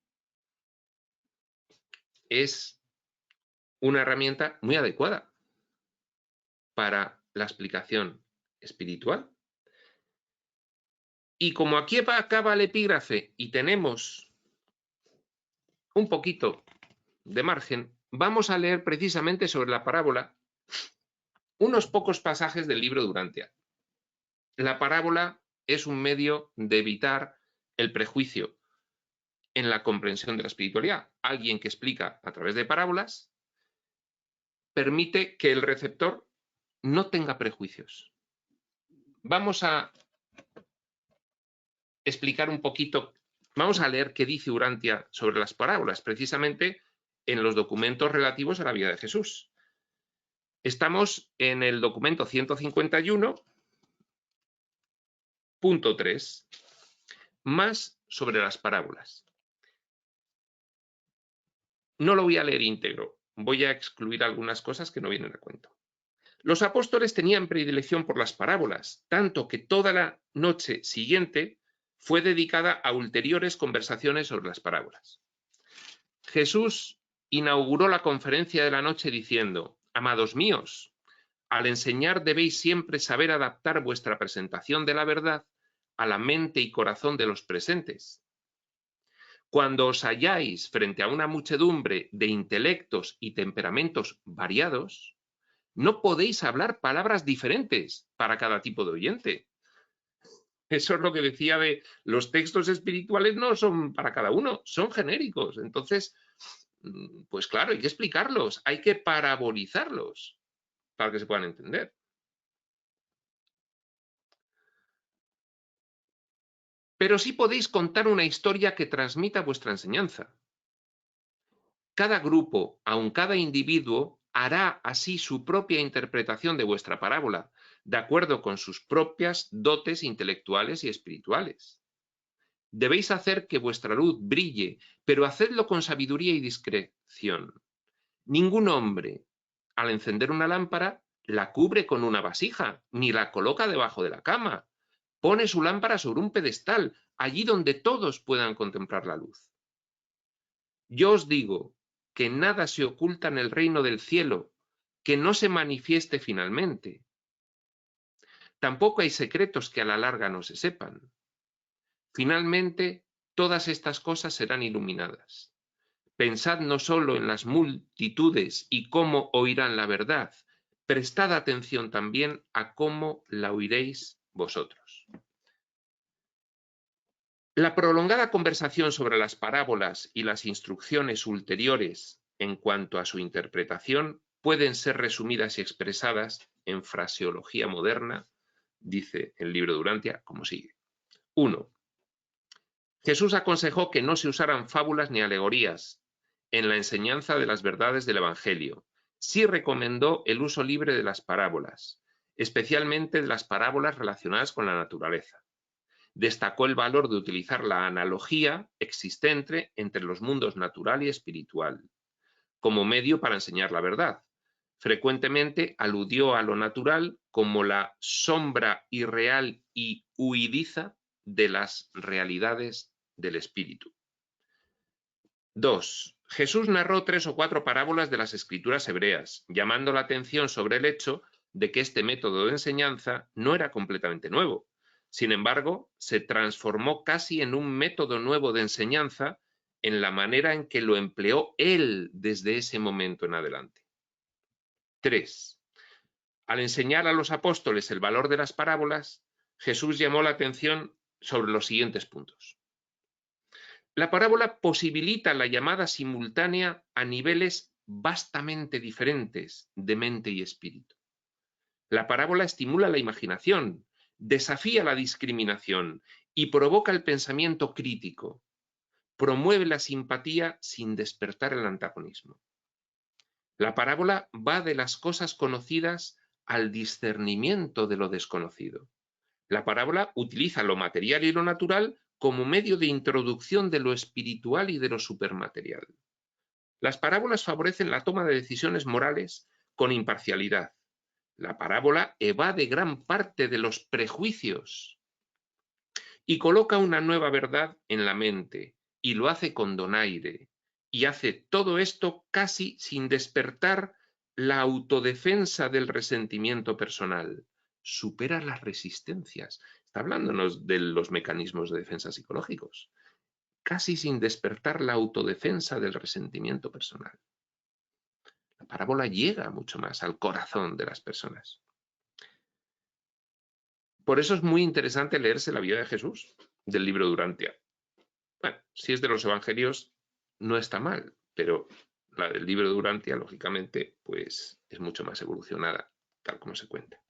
B: es una herramienta muy adecuada para la explicación espiritual. Y como aquí acaba el epígrafe y tenemos un poquito de margen, vamos a leer precisamente sobre la parábola unos pocos pasajes del libro Durantia. La parábola es un medio de evitar el prejuicio en la comprensión de la espiritualidad. Alguien que explica a través de parábolas permite que el receptor no tenga prejuicios. Vamos a explicar un poquito, vamos a leer qué dice Durantia sobre las parábolas, precisamente en los documentos relativos a la vida de Jesús. Estamos en el documento 151.3, más sobre las parábolas. No lo voy a leer íntegro, voy a excluir algunas cosas que no vienen a cuento. Los apóstoles tenían predilección por las parábolas, tanto que toda la noche siguiente fue dedicada a ulteriores conversaciones sobre las parábolas. Jesús inauguró la conferencia de la noche diciendo: amados míos, al enseñar debéis siempre saber adaptar vuestra presentación de la verdad a la mente y corazón de los presentes. Cuando os halláis frente a una muchedumbre de intelectos y temperamentos variados, no podéis hablar palabras diferentes para cada tipo de oyente. Eso es lo que decía de los textos espirituales, no son para cada uno, son genéricos. Entonces, pues claro, hay que explicarlos, hay que parabolizarlos para que se puedan entender. Pero sí podéis contar una historia que transmita vuestra enseñanza. Cada grupo, aun cada individuo, hará así su propia interpretación de vuestra parábola, de acuerdo con sus propias dotes intelectuales y espirituales. Debéis hacer que vuestra luz brille, pero hacedlo con sabiduría y discreción. Ningún hombre, al encender una lámpara, la cubre con una vasija, ni la coloca debajo de la cama. Pone su lámpara sobre un pedestal, allí donde todos puedan contemplar la luz. Yo os digo que nada se oculta en el reino del cielo, que no se manifieste finalmente. Tampoco hay secretos que a la larga no se sepan. Finalmente, todas estas cosas serán iluminadas. Pensad no solo en las multitudes y cómo oirán la verdad, prestad atención también a cómo la oiréis vosotros. La prolongada conversación sobre las parábolas y las instrucciones ulteriores en cuanto a su interpretación pueden ser resumidas y expresadas en fraseología moderna, dice el libro de Durantia, como sigue. 1. Jesús aconsejó que no se usaran fábulas ni alegorías en la enseñanza de las verdades del Evangelio. Sí recomendó el uso libre de las parábolas, especialmente de las parábolas relacionadas con la naturaleza. Destacó el valor de utilizar la analogía existente entre los mundos natural y espiritual, como medio para enseñar la verdad. Frecuentemente aludió a lo natural como la sombra irreal y huidiza de las realidades del espíritu. 2. Jesús narró 3 o 4 parábolas de las escrituras hebreas, llamando la atención sobre el hecho de que este método de enseñanza no era completamente nuevo. Sin embargo, se transformó casi en un método nuevo de enseñanza en la manera en que lo empleó él desde ese momento en adelante. 3. Al enseñar a los apóstoles el valor de las parábolas, Jesús llamó la atención sobre los siguientes puntos. La parábola posibilita la llamada simultánea a niveles vastamente diferentes de mente y espíritu. La parábola estimula la imaginación, desafía la discriminación y provoca el pensamiento crítico. Promueve la simpatía sin despertar el antagonismo. La parábola va de las cosas conocidas al discernimiento de lo desconocido. La parábola utiliza lo material y lo natural como medio de introducción de lo espiritual y de lo supermaterial. Las parábolas favorecen la toma de decisiones morales con imparcialidad. La parábola evade gran parte de los prejuicios y coloca una nueva verdad en la mente, y lo hace con donaire, y hace todo esto casi sin despertar la autodefensa del resentimiento personal. Supera las resistencias. Está hablándonos de los mecanismos de defensa psicológicos. Casi sin despertar la autodefensa del resentimiento personal. La parábola llega mucho más al corazón de las personas. Por eso es muy interesante leerse la vida de Jesús, del libro de Durantia. Bueno, si es de los evangelios, no está mal, pero la del libro de Durantia, lógicamente, pues es mucho más evolucionada, tal como se cuenta.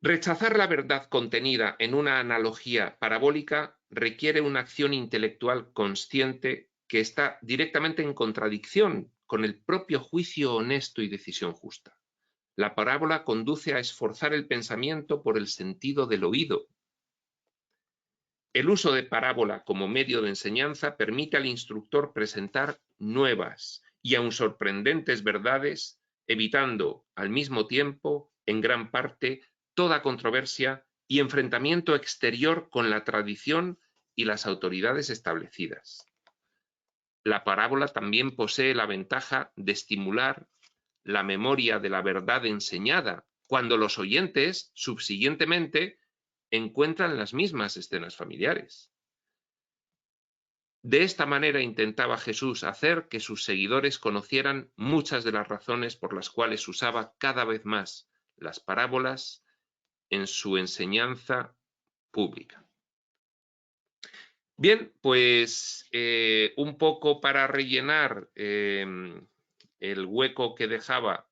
B: Rechazar la verdad contenida en una analogía parabólica requiere una acción intelectual consciente que está directamente en contradicción con el propio juicio honesto y decisión justa. La parábola conduce a esforzar el pensamiento por el sentido del oído. El uso de parábola como medio de enseñanza permite al instructor presentar nuevas y aun sorprendentes verdades evitando al mismo tiempo, en gran parte, toda controversia y enfrentamiento exterior con la tradición y las autoridades establecidas. La parábola también posee la ventaja de estimular la memoria de la verdad enseñada, cuando los oyentes, subsiguientemente, encuentran las mismas escenas familiares. De esta manera intentaba Jesús hacer que sus seguidores conocieran muchas de las razones por las cuales usaba cada vez más las parábolas en su enseñanza pública. Bien, pues un poco para rellenar el hueco que dejaba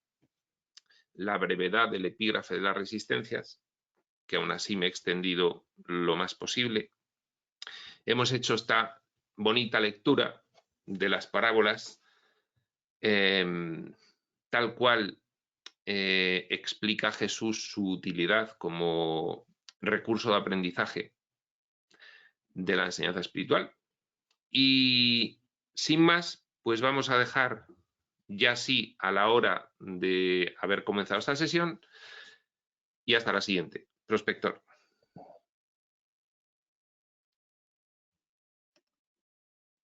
B: la brevedad del epígrafe de las resistencias, que aún así me he extendido lo más posible, hemos hecho esta bonita lectura de las parábolas, tal cual explica Jesús su utilidad como recurso de aprendizaje de la enseñanza espiritual. Y sin más, pues vamos a dejar ya sí a la hora de haber comenzado esta sesión y hasta la siguiente. Prospector.